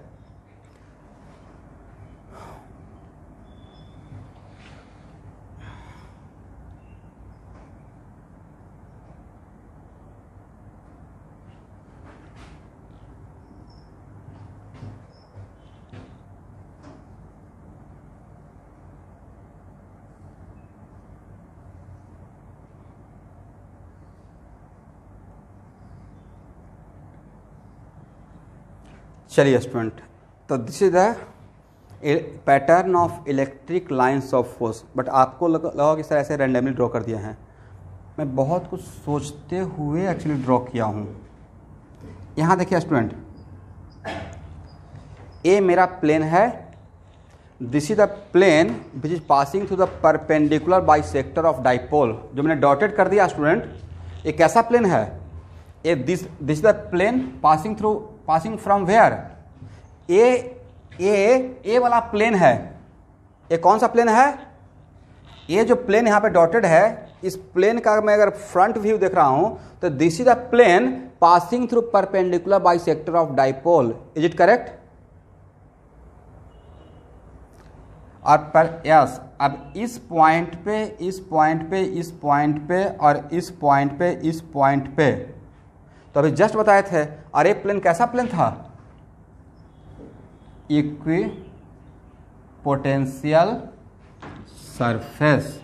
S1: चलिए स्टूडेंट, तो this is the pattern of electric lines of force. But आपको लगा कि सर ऐसे रैंडमली ड्रॉ कर दिए हैं। मैं बहुत कुछ सोचते हुए एक्चुअली ड्रॉ किया हूँ। यहाँ देखिए स्टूडेंट, ए मेरा प्लेन है, this is the plane which is passing through the perpendicular bisector of dipole. जो मैंने डॉटेड कर दिया स्टूडेंट, ये कैसा प्लेन है? A this is the plane passing from where? A वाला प्लेन है। ये कौन सा प्लेन है? ये जो प्लेन यहाँ पे डॉटेड है, इस प्लेन का मैं अगर फ्रंट व्यू देख रहा हूं तो this is the plane passing through perpendicular bisector of dipole. Is it correct? और यस, अब इस पॉइंट पे, इस पॉइंट पे, इस पॉइंट पे और इस पॉइंट पे, इस पॉइंट पे, तो अभी जस्ट बताए थे। और ये प्लेन कैसा प्लेन था? Equi potential surface.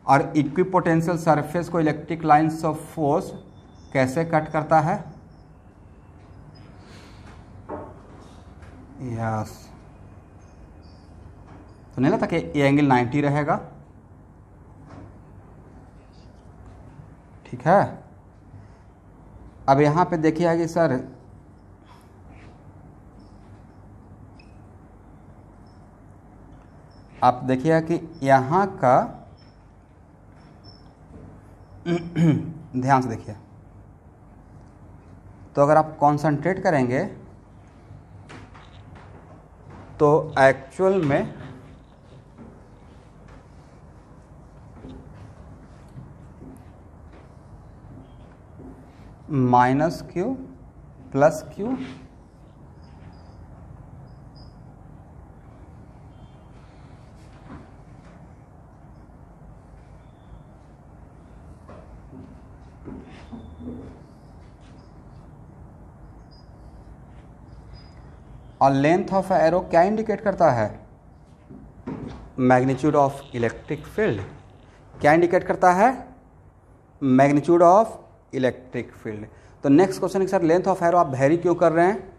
S1: और इक्वी पोटेंशियल सरफेस को इलेक्ट्रिक लाइंस ऑफ फोर्स कैसे कट करता है? यस, तो नहीं लगता कि ये एंगल 90 रहेगा? ठीक है। अब यहाँ पे देखिए कि सर आप देखिए कि यहाँ का ध्यान से देखिए, तो अगर आप कंसंट्रेट करेंगे तो एक्चुअल में माइनस क्यू प्लस क्यू और लेंथ ऑफ एरो क्या इंडिकेट करता है? Magnitude of electric field. क्या इंडिकेट करता है? Magnitude of electric field. तो नेक्स्ट क्वेश्चन है सर लेंथ ऑफ एरो आप वेरी क्यों कर रहे हैं?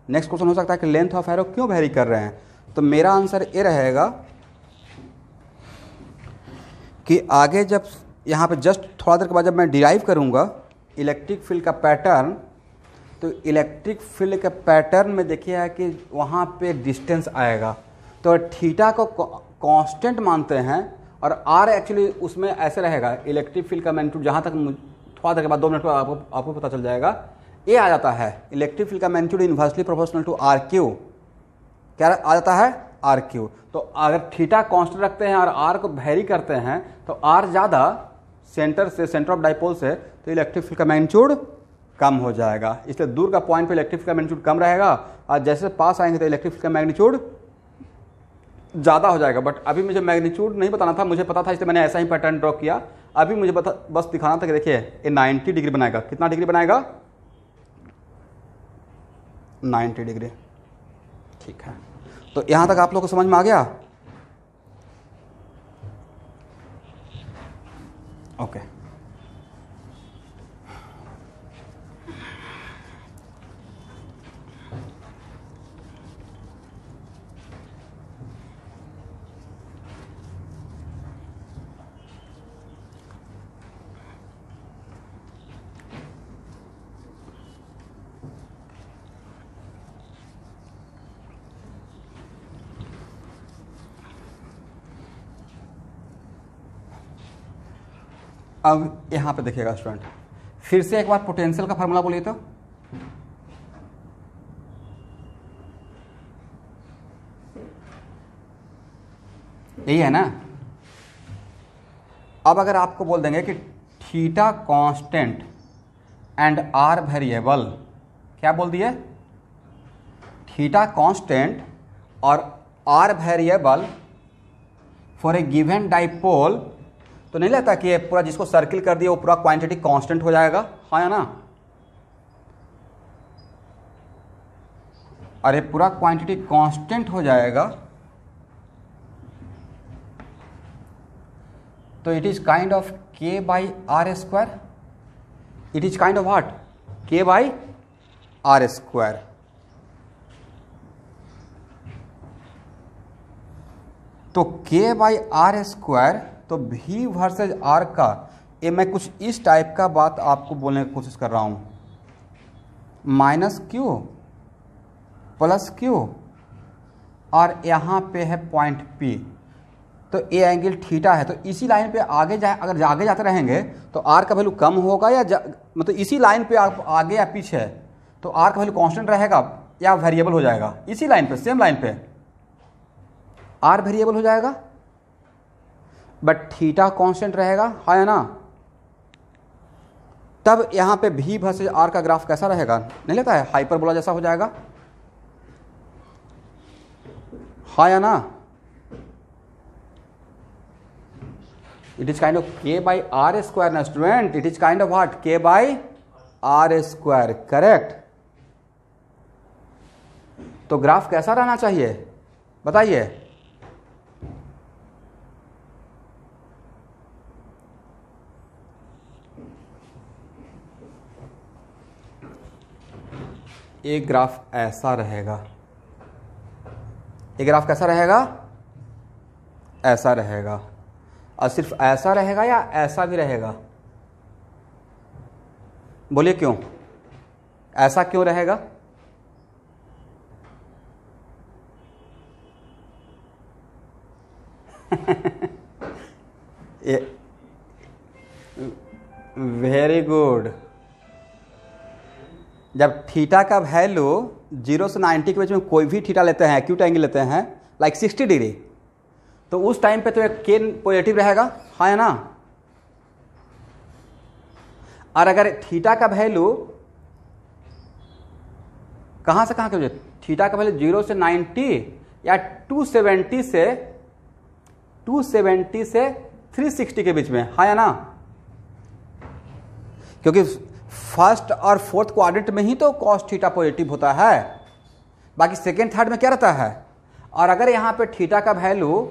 S1: नेक्स्ट क्वेश्चन हो सकता है कि लेंथ ऑफ एरो क्यों वेरी कर रहे हैं? तो मेरा आंसर ये रहेगा कि आगे जब यहाँ पे जस्ट थोड़ा देर के बाद जब मैं डिराइव करूँगा इलेक्ट्रिक फील्ड का पैटर्न, तो इलेक्ट्रिक फील्ड के पैटर्न में देखिए है कि वहाँ पे डिस्टेंस आएगा। तो थीटा को कांस्टेंट मानते हैं और आर एक्चुअली उसमें ऐसे रहेगा इलेक्ट्रिक फील्ड का मैग्नीट्यूड, जहाँ तक थोड़ा देर के बाद 2 मिनट में आपको पता चल जाएगा, ये आ जाता है इलेक्ट्रिक फील्ड का magnitude inversely proportional to R cube. क्या आ जाता है? R cube. तो अगर थीटा कांस्टेंट रखते हैं और आर को वेरी करते हैं तो आर ज़्यादा सेंटर से, सेंटर ऑफ डाइपोल से, तो इलेक्ट्रिक फील्ड का मैग्नीट्यूड कम हो जाएगा। इसलिए दूर का पॉइंट पे इलेक्ट्रिक फील्ड का मैग्नीट्यूड कम रहेगा और जैसे पास आएंगे तो इलेक्ट्रिक फील्ड का मैग्नीट्यूड ज़्यादा हो जाएगा। बट अभी मुझे मैग्नीट्यूड नहीं बताना था, मुझे पता था, इसलिए मैंने ऐसा ही पैटर्न ड्रॉ किया। अभी मुझे बस दिखाना था कि देखिए ये 90 डिग्री बनाएगा। कितना डिग्री बनाएगा? 90 डिग्री। ठीक है, तो यहाँ तक आप लोग को समझ में आ गया? ओके। अब यहाँ पे देखिएगा स्टूडेंट, फिर से एक बार पोटेंशियल का फार्मूला बोलिए तो। यही है ना? अब अगर आपको बोल देंगे कि theta constant and R variable, क्या बोल दिए? थीटा कांस्टेंट और R variable for a given dipole, तो नहीं लगता कि ये पूरा जिसको सर्किल कर दिया वो पूरा क्वांटिटी कांस्टेंट हो जाएगा? हाँ या ना? अरे पूरा क्वांटिटी कांस्टेंट हो जाएगा तो it is kind of k by are square. It is kind of what? k by are square. तो k बाई आर स्क्वायर, तो v वर्सेज r का, ये मैं कुछ इस टाइप का बात आपको बोलने की कोशिश कर रहा हूं। माइनस क्यू प्लस क्यू और यहाँ पे है पॉइंट P, तो ए एंगल थीटा है। तो इसी लाइन पे आगे अगर आगे जाते रहेंगे तो r का वैल्यू कम होगा या मतलब इसी लाइन पे आप आगे या पीछे है तो r का वैल्यू कांस्टेंट रहेगा या वेरिएबल हो जाएगा? इसी लाइन पे, सेम लाइन पे r वेरिएबल हो जाएगा बट थीटा कांस्टेंट रहेगा। हाँ या ना? तब यहाँ पे v वर्सेस r का ग्राफ कैसा रहेगा? नहीं लेता है, हाइपरबोला जैसा हो जाएगा। हाँ या ना? It is kind of k by are square ना student. It is kind of what? k by are square. Correct. तो ग्राफ कैसा रहना चाहिए बताइए? एक ग्राफ ऐसा रहेगा। एक ग्राफ कैसा रहेगा? ऐसा रहेगा। और सिर्फ ऐसा रहेगा या ऐसा भी रहेगा? बोलिए क्यों? ऐसा क्यों रहेगा? Very good. जब थीटा का वैल्यू 0 से 90 के बीच में कोई भी थीटा लेते हैं, एक्यूट एंगल लेते हैं लाइक 60 डिग्री, तो उस टाइम पे तो एक k पॉजिटिव रहेगा। हाँ या ना? और अगर थीटा का वैल्यू कहां से कहां के, थीटा का वैल्यू 0 से 90 या 270 से 360 के बीच में। हाँ या ना? क्योंकि फर्स्ट और फोर्थ क्वाड्रेंट में ही तो कॉस थीटा पॉजिटिव होता है, बाकी सेकेंड थर्ड में क्या रहता है। और अगर यहाँ पे थीटा का वैल्यू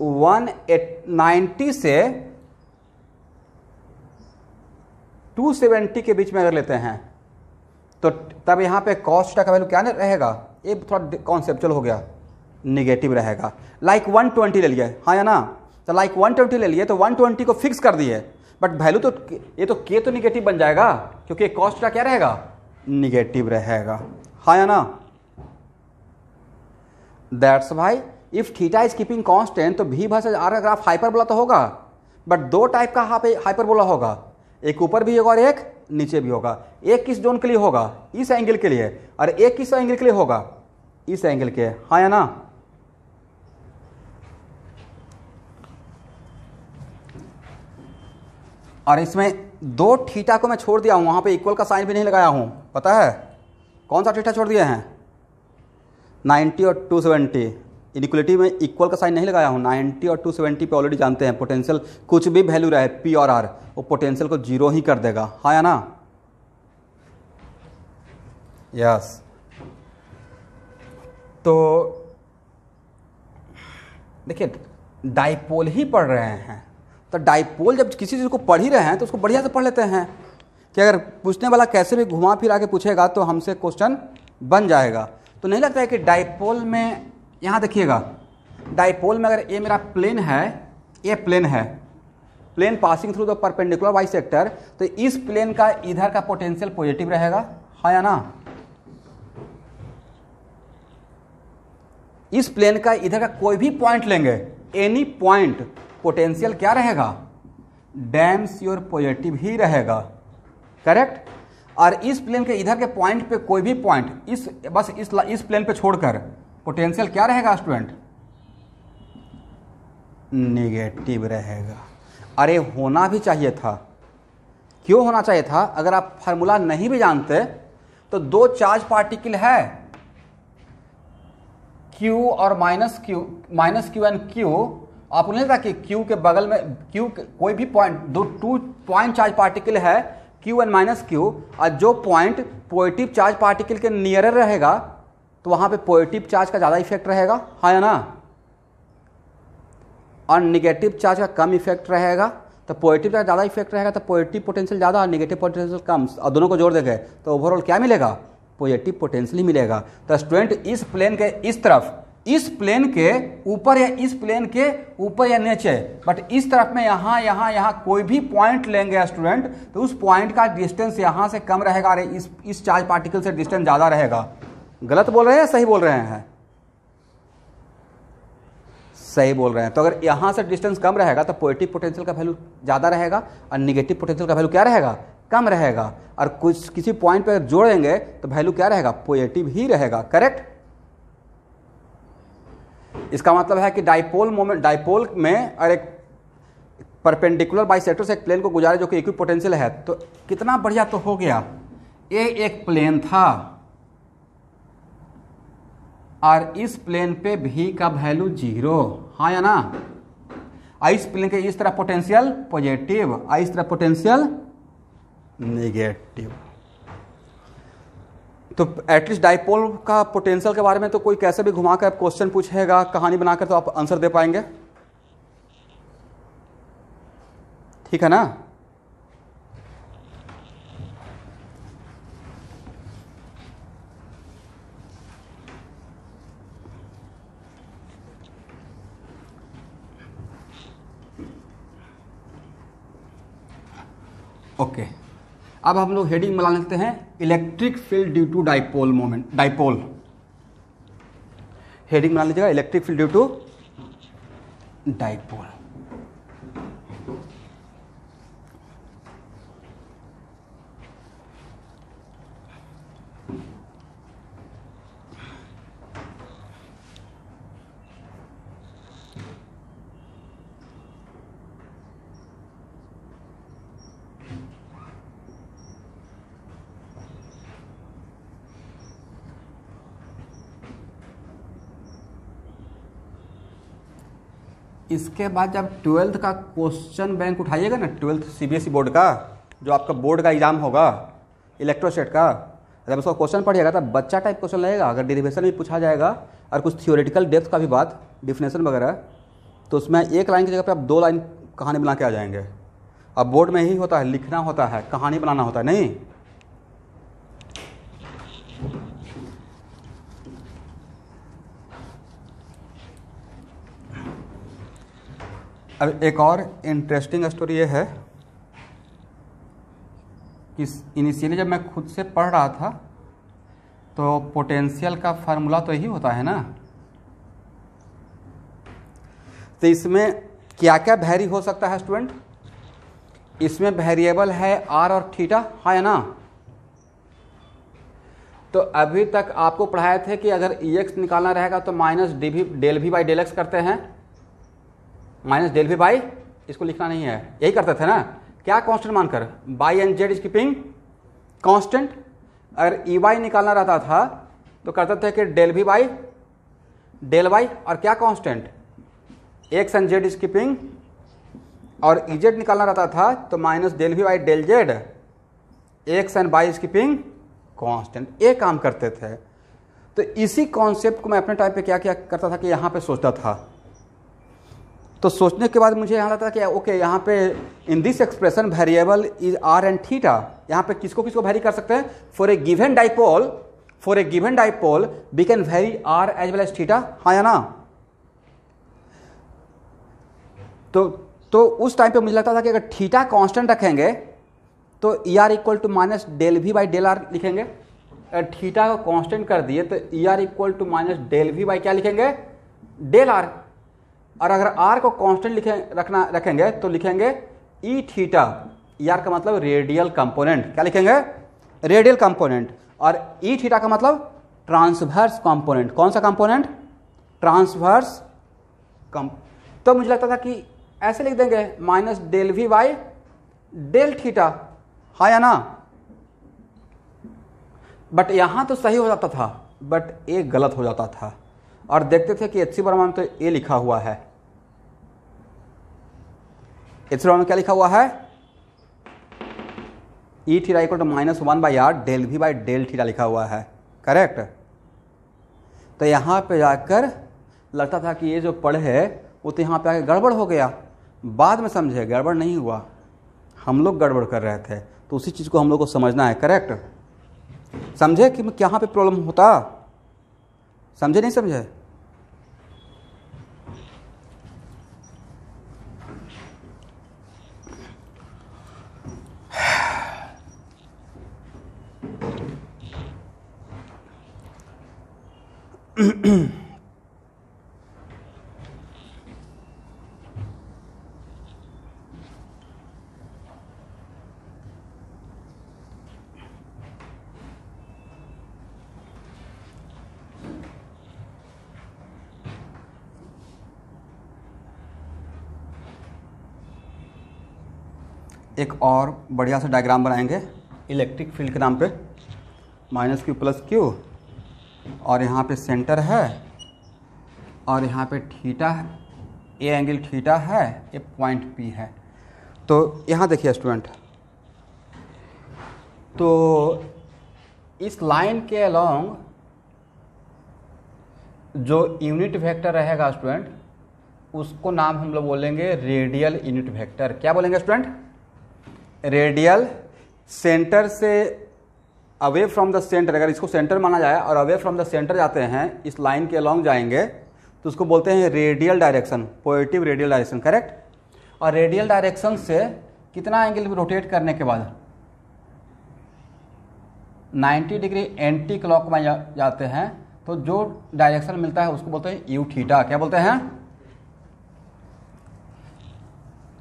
S1: 190 से 270 के बीच में अगर लेते हैं तो तब यहाँ पे कॉस थीटा का वैल्यू क्या रहेगा, ये थोड़ा कॉन्सेप्चुअल हो गया, निगेटिव रहेगा। लाइक 120 ले लिए, हाँ या ना, तो लाइक 120 ले लिए तो 120 को फिक्स कर दिए, बट वैल्यू तो ये तो के तो निगेटिव बन जाएगा क्योंकि कॉस थीटा क्या रहेगा, निगेटिव रहेगा, हाँ या ना। That's why if theta is keeping constant तो v वर्सेस r का ग्राफ हाइपरबोला तो होगा, बट दो टाइप का हाइपरबोला होगा, एक ऊपर भी होगा और एक नीचे भी होगा। एक किस जोन के लिए होगा, इस एंगल के लिए, और एक किस एंगल के लिए होगा, इस एंगल के, हाँ या ना। और इसमें दो थीटा को मैं छोड़ दिया हूं, वहां पे इक्वल का साइन भी नहीं लगाया हूं, पता है कौन सा थीटा छोड़ दिए हैं, 90 और 270। इनइक्वलिटी में इक्वल का साइन नहीं लगाया हूं, 90 और 270 पे ऑलरेडी जानते हैं पोटेंशियल कुछ भी वैल्यू रहे पी और आर, वो पोटेंशियल को जीरो ही कर देगा, हाँ या ना। यस, तो देखिए डाइपोल ही पढ़ रहे हैं, तो डाइपोल जब किसी चीज़ को पढ़ ही रहे हैं तो उसको बढ़िया से पढ़ लेते हैं कि अगर पूछने वाला कैसे भी घुमा फिरा के पूछेगा तो हमसे क्वेश्चन बन जाएगा। तो नहीं लगता है कि डाइपोल में, यहाँ देखिएगा डाइपोल में अगर ये मेरा प्लेन है, ये प्लेन है, plane passing through the perpendicular bisector, तो इस प्लेन का इधर का पोटेंशियल पॉजिटिव रहेगा, हाँ या ना। इस प्लेन का इधर का कोई भी पॉइंट लेंगे, एनी पॉइंट, पोटेंशियल क्या रहेगा, डैम श्योर पॉजिटिव ही रहेगा, करेक्ट। और इस प्लेन के इधर के पॉइंट पे कोई भी पॉइंट, इस प्लेन पे छोड़कर पोटेंशियल क्या रहेगा स्टूडेंट, नेगेटिव रहेगा। अरे होना भी चाहिए था, क्यों होना चाहिए था, अगर आप फार्मूला नहीं भी जानते तो दो चार्ज पार्टिकल है Q और माइनस क्यू एंड Q, आपको नहीं लगता कि Q के बगल में कोई भी point, two point charge particle है Q एंड माइनस Q, और जो पॉइंट पॉजिटिव चार्ज पार्टिकल के नियरर रहेगा तो वहां पे पॉजिटिव चार्ज का ज़्यादा इफेक्ट रहेगा, हाँ या ना, और निगेटिव चार्ज का कम इफेक्ट रहेगा। तो पॉजिटिव का ज़्यादा इफेक्ट रहेगा तो पॉजिटिव पोटेंशियल ज़्यादा और निगेटिव पोटेंशियल कम, और दोनों को जोड़ देंगे तो ओवरऑल क्या मिलेगा, पॉजिटिव पोटेंशियल ही मिलेगा। तो स्टूडेंट इस प्लेन के इस तरफ, इस प्लेन के ऊपर या इस प्लेन के ऊपर या नीचे, बट इस तरफ में यहाँ कोई भी पॉइंट लेंगे स्टूडेंट तो उस पॉइंट का डिस्टेंस यहाँ से कम रहेगा, अरे इस चार्ज पार्टिकल से डिस्टेंस ज़्यादा रहेगा। गलत बोल रहे हैं, सही बोल रहे हैं, सही बोल रहे हैं। तो अगर यहाँ से डिस्टेंस कम रहेगा तो पॉजिटिव पोटेंशियल का वैल्यू ज़्यादा रहेगा और निगेटिव पोटेंशियल का वैल्यू क्या रहेगा, कम रहेगा। और कुछ किसी पॉइंट पे अगर जोड़ेंगे तो वैल्यू क्या रहेगा, पॉजिटिव ही रहेगा, करेक्ट। इसका मतलब है कि डाइपोल में और एक परपेंडिकुलर बाइसेक्टर से एक प्लेन को गुजारे जो कि इक्विपोटेंशियल है, तो कितना बढ़िया तो हो गया। ये एक प्लेन था और इस प्लेन पे भी का वैल्यू 0, हाँ या ना। इस प्लेन के इस तरफ पोटेंशियल पॉजिटिव, इस तरफ पोटेंशियल नेगेटिव। तो एटलीस्ट डाइपोल का पोटेंशियल के बारे में तो कोई कैसे भी घुमाकर क्वेश्चन पूछेगा कहानी बनाकर तो आप आंसर दे पाएंगे, ठीक है ना। ओके, अब हम लोग हेडिंग बना लेते हैं electric field due to dipole moment, dipole. Heading बना लीजिएगा electric field due to dipole. इसके बाद जब 12th का क्वेश्चन बैंक उठाइएगा ना, 12th सीबीएसई बोर्ड का, जो आपका बोर्ड का एग्जाम होगा इलेक्ट्रोस्टैट का, जब उसका क्वेश्चन पढ़िएगा तब बच्चा टाइप क्वेश्चन लगेगा। अगर डेरिवेशन भी पूछा जाएगा और कुछ थियोरेटिकल डेप्थ का भी बात, डिफिनेशन वगैरह, तो उसमें एक लाइन की जगह पे आप 2 लाइन कहानी बना के आ जाएंगे। अब बोर्ड में ही होता है, लिखना होता है, कहानी बनाना होता है, नहीं। अब एक और इंटरेस्टिंग स्टोरी ये है कि इनिशियली जब मैं खुद से पढ़ रहा था तो पोटेंशियल का फार्मूला तो यही होता है ना, तो इसमें क्या क्या वैरी हो सकता है स्टूडेंट? इसमें वेरिएबल है आर और थीटा, हाँ या ना? तो अभी तक आपको पढ़ाए थे कि अगर एक्स निकालना रहेगा तो minus del V by del x करते हैं, माइनस डेल वी बाई, इसको लिखना नहीं है, यही करते थे ना, क्या कांस्टेंट मानकर, by and Z is keeping constant. अगर ई वाई निकालना रहता था तो करते थे कि del V by del Y और क्या constant, X and Z is keeping, और ई जेड निकालना रहता था तो minus del V by del Z, X and Y is keeping constant, ये काम करते थे। तो इसी कॉन्सेप्ट को मैं अपने टाइम पे क्या क्या करता था कि यहाँ पे सोचता था, तो सोचने के बाद मुझे यहाँ लगता था कि ओके यहाँ पे in this expression variable is R and theta, यहाँ पे किसको किसको वेरी कर सकते हैं, for a given dipole we can vary R as well as theta, हाँ या ना? तो उस टाइम पे मुझे लगता था कि अगर थीटा कांस्टेंट रखेंगे तो E R equal to minus del V by del R लिखेंगे। अगर थीटा को कांस्टेंट कर दिए तो E R equal to minus del V by क्या लिखेंगे, डेल आर। और अगर आर को कांस्टेंट रखेंगे तो लिखेंगे ई थीटा, ई आर का मतलब रेडियल कंपोनेंट, क्या लिखेंगे, रेडियल कंपोनेंट, और ई थीटा का मतलब ट्रांसवर्स कंपोनेंट, कौन सा कंपोनेंट, ट्रांसवर्स तो मुझे लगता था कि ऐसे लिख देंगे minus del V by del theta, हाँ या ना? बट यहां तो सही हो जाता था, बट ए गलत हो जाता था, और देखते थे कि एच सी बर्मा में तो ए लिखा हुआ है, एच सी बर्मा में क्या लिखा हुआ है, E theta equal to minus 1 by R del V by del theta लिखा हुआ है, करेक्ट। तो यहां पे जाकर लगता था कि ये जो पढ़े वो तो यहाँ पे आके गड़बड़ हो गया, बाद में समझे गड़बड़ नहीं हुआ, हम लोग गड़बड़ कर रहे थे, तो उसी चीज़ को हम लोग को समझना है, करेक्ट। समझे कि यहाँ पे प्रॉब्लम होता, समझे नहीं समझे? एक और बढ़िया सा डायग्राम बनाएंगे इलेक्ट्रिक फील्ड के नाम पे, माइनस क्यू प्लस क्यू, और यहाँ पे सेंटर है, और यहाँ पे थीटा है, ए एंगल थीटा है, ये पॉइंट पी है। तो यहाँ देखिए स्टूडेंट, तो इस लाइन के अलोंग जो यूनिट वेक्टर रहेगा स्टूडेंट, उसको नाम हम लोग बोलेंगे रेडियल यूनिट वेक्टर। क्या बोलेंगे स्टूडेंट? रेडियल। सेंटर से अवे फ्रॉम द सेंटर, अगर इसको सेंटर माना जाए और अवे फ्रॉम द सेंटर जाते हैं, इस लाइन के अलोंग जाएंगे तो उसको बोलते हैं radial direction, positive radial direction, correct. और रेडियल डायरेक्शन से कितना एंगल रोटेट करने के बाद 90 डिग्री एंटी क्लॉक में जाते हैं, तो जो डायरेक्शन मिलता है उसको बोलते हैं यू थीटा। क्या बोलते हैं?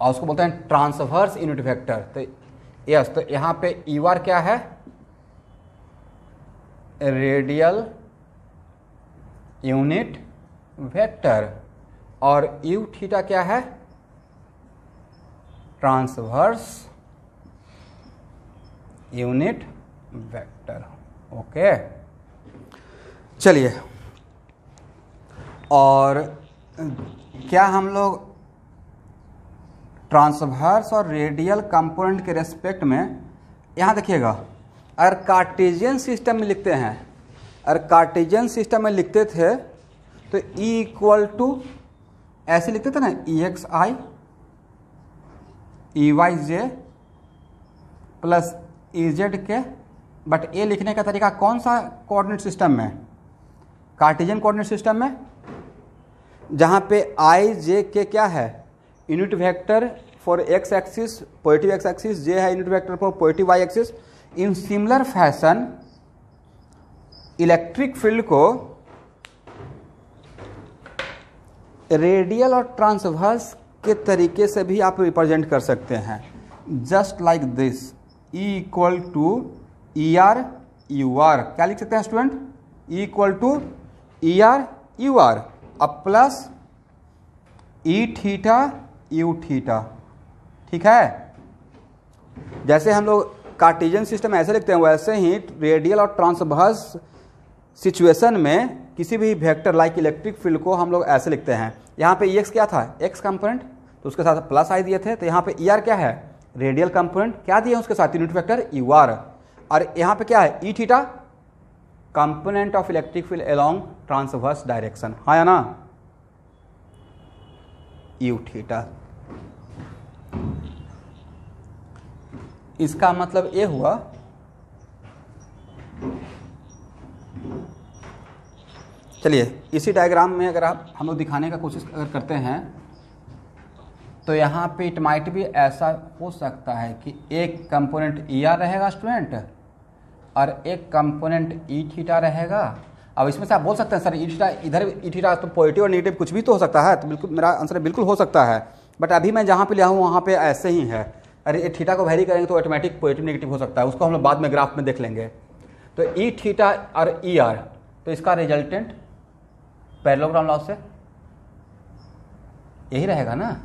S1: और उसको बोलते हैं ट्रांसवर्स यूनिट वेक्टर। तो यस, तो यहाँ पे यू आर क्या है? रेडियल यूनिट वेक्टर, और यू थीटा क्या है? Transverse unit vector. ओके, चलिए, और क्या हम लोग ट्रांसवर्स और रेडियल कंपोनेंट के रेस्पेक्ट में, यहाँ देखिएगा, अगर कार्टेशियन सिस्टम में लिखते हैं, अगर कार्टेशियन सिस्टम में लिखते थे तो E इक्वल टू ऐसे लिखते थे ना, EXI EYJ प्लस EZ के, बट ये लिखने का तरीका कौन सा कोऑर्डिनेट सिस्टम में? कार्टेशियन कोऑर्डिनेट सिस्टम में, जहाँ पे IJ के क्या है? Unit vector for X axis, positive X axis, J है unit vector for positive Y axis. In similar fashion electric field को रेडियल और ट्रांसवर्स के तरीके से भी आप रिप्रेजेंट कर सकते हैं, just like this, E equal to ER UR। क्या लिख सकते हैं student? E equal to ER UR अब plus E theta U theta. ठीक है, जैसे हम लोग कार्टेशियन सिस्टम ऐसे लिखते हैं, वैसे ही रेडियल और ट्रांसवर्स सिचुएशन में किसी भी वेक्टर लाइक इलेक्ट्रिक फील्ड को हम लोग ऐसे लिखते हैं। यहाँ पे EX क्या था? एक्स कंपोनेंट, तो उसके साथ प्लस आई दिए थे, तो यहाँ पे ER क्या है? रेडियल कंपोनेंट, क्या दिए उसके साथ? Unit vector UR। और यहाँ पे क्या है? E theta, component of electric field along transverse direction, हाँ या ना? U theta. इसका मतलब ये हुआ चलिए इसी डायग्राम में अगर हम लोग दिखाने का कोशिश अगर करते हैं तो यहाँ पे इट माइट भी ऐसा हो सकता है कि एक कंपोनेंट ER रहेगा स्टूडेंट और एक कंपोनेंट E थीटा रहेगा। अब इसमें से आप बोल सकते हैं सर E थीटा, इधर E थीटा तो पॉजिटिव और नेगेटिव कुछ भी तो हो सकता है, तो बिल्कुल मेरा आंसर बिल्कुल हो सकता है, बट अभी मैं जहाँ पे लिया हूँ वहाँ पे ऐसे ही है। अरे ये थीटा को वेरी करेंगे तो ऑटोमेटिक पॉजिटिव नेगेटिव हो सकता है, उसको हम लोग बाद में ग्राफ में देख लेंगे। तो E थीटा और ER, तो इसका रिजल्टेंट पैरेललोग्राम लॉ से यही रहेगा ना,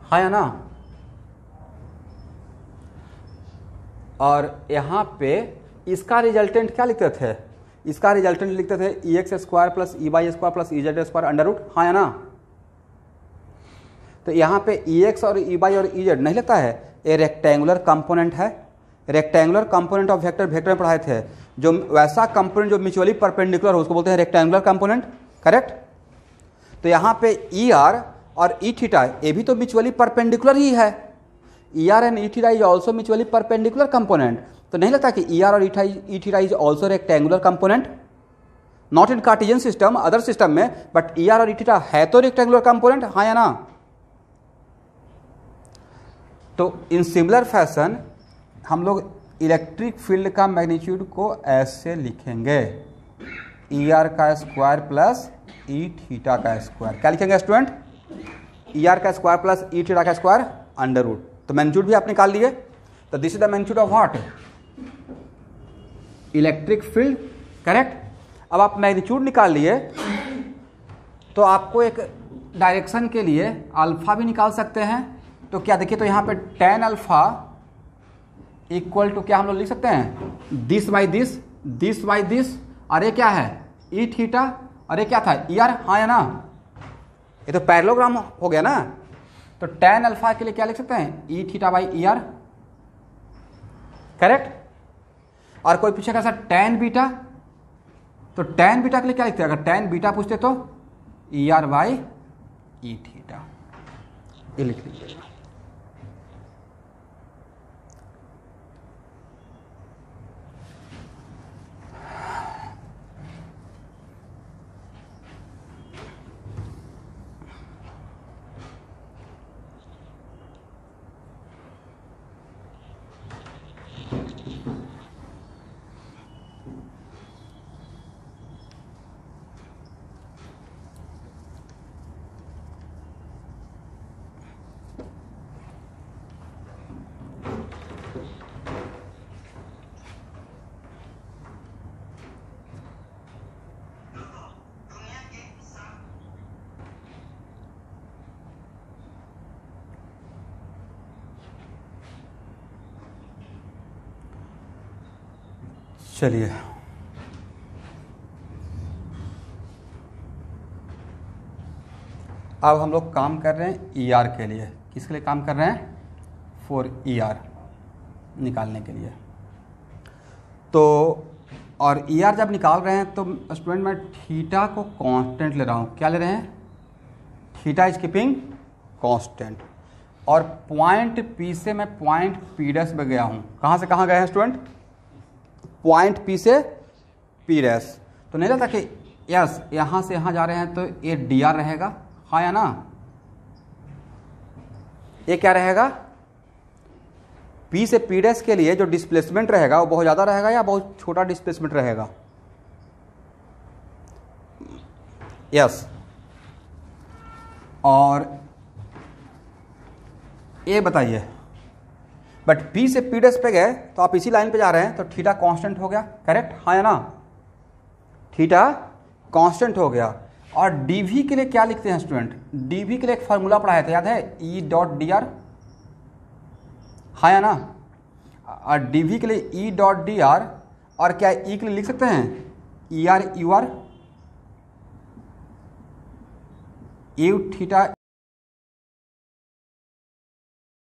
S1: हाँ या ना? और यहाँ पे इसका रिजल्टेंट क्या लिखते थे? इसका रिजल्टेंट लिखते थे EX square plus EY square plus EZ square under root, हाँ या ना? तो यहाँ पे EX और EY और EZ नहीं लगता है, ये रेक्टेंगुलर कंपोनेंट है। Rectangular component of vector, vector में पढ़ाए थे, जो वैसा कंपोनेंट जो म्यूचुअली परपेंडिकुलर हो उसको बोलते हैं रेक्टेंगुलर कंपोनेंट, करेक्ट? तो यहाँ पे ER और E थीटा ये भी तो म्यूचुअली परपेंडिकुलर ही है। ER and E theta is also mutually perpendicular component, तो नहीं लगता कि ER और E theta is also rectangular component? Not in Cartesian system, other system में, बट ER और E थीटा है तो रेक्टेंगुलर कंपोनेंट, हाँ या ना? तो इन सिमिलर फैशन हम लोग इलेक्ट्रिक फील्ड का मैग्नीट्यूड को ऐसे लिखेंगे, ER का स्क्वायर प्लस E थीटा का स्क्वायर। क्या लिखेंगे स्टूडेंट? ER का स्क्वायर प्लस E थीटा का स्क्वायर अंडर रूट। तो मैग्नीट्यूड भी आप निकाल लिए, तो this is the magnitude of what? Electric field, correct? अब आप मैग्नीट्यूड निकाल लिए तो आपको एक डायरेक्शन के लिए अल्फा भी निकाल सकते हैं। तो क्या देखिए, तो यहाँ पे tan अल्फा इक्वल टू क्या हम लोग लिख सकते हैं? This by this, this by this, और ये क्या है? E थीटा, और ये क्या था? ER, हाँ या ना? ये तो पैरेललोग्राम हो गया ना। तो tan अल्फा के लिए क्या लिख सकते हैं? E theta by ER, correct? और कोई पूछेगा सर tan बीटा, तो tan बीटा के लिए क्या लिखते हैं? अगर tan बीटा पूछते तो ER बाई E थीटा, ये लिख लीजिएगा। चलिए अब हम लोग काम कर रहे हैं ई आर के लिए। किसके लिए काम कर रहे हैं? फॉर ई आर निकालने के लिए। तो और ई आर जब निकाल रहे हैं तो स्टूडेंट मैं थीटा को कांस्टेंट ले रहा हूँ। क्या ले रहे हैं? Theta is keeping constant. और पॉइंट पी से मैं पॉइंट पी डैश पे गया हूँ। कहाँ से कहाँ गए हैं स्टूडेंट? पॉइंट पी से पी डैश। तो नहीं रहता कि यस यहाँ से यहाँ जा रहे हैं तो ये डी आर रहेगा, हाँ या ना? ये क्या रहेगा? पी से पी डैश के लिए जो डिस्प्लेसमेंट रहेगा वो बहुत ज़्यादा रहेगा या बहुत छोटा डिस्प्लेसमेंट रहेगा? यस। और ये बताइए, बट पी से पी डैश पे गए तो आप इसी लाइन पे जा रहे हैं तो थीटा कांस्टेंट हो गया, करेक्ट, हाँ या ना? थीटा कांस्टेंट हो गया। और डीवी के लिए क्या लिखते हैं स्टूडेंट? डीवी के लिए एक फार्मूला पढ़ाया था, याद है? ई डॉट डी आर, हाँ या ना? और डीवी के लिए ई डॉट डी आर, और क्या ई के लिए लिख सकते हैं? E R U R, U theta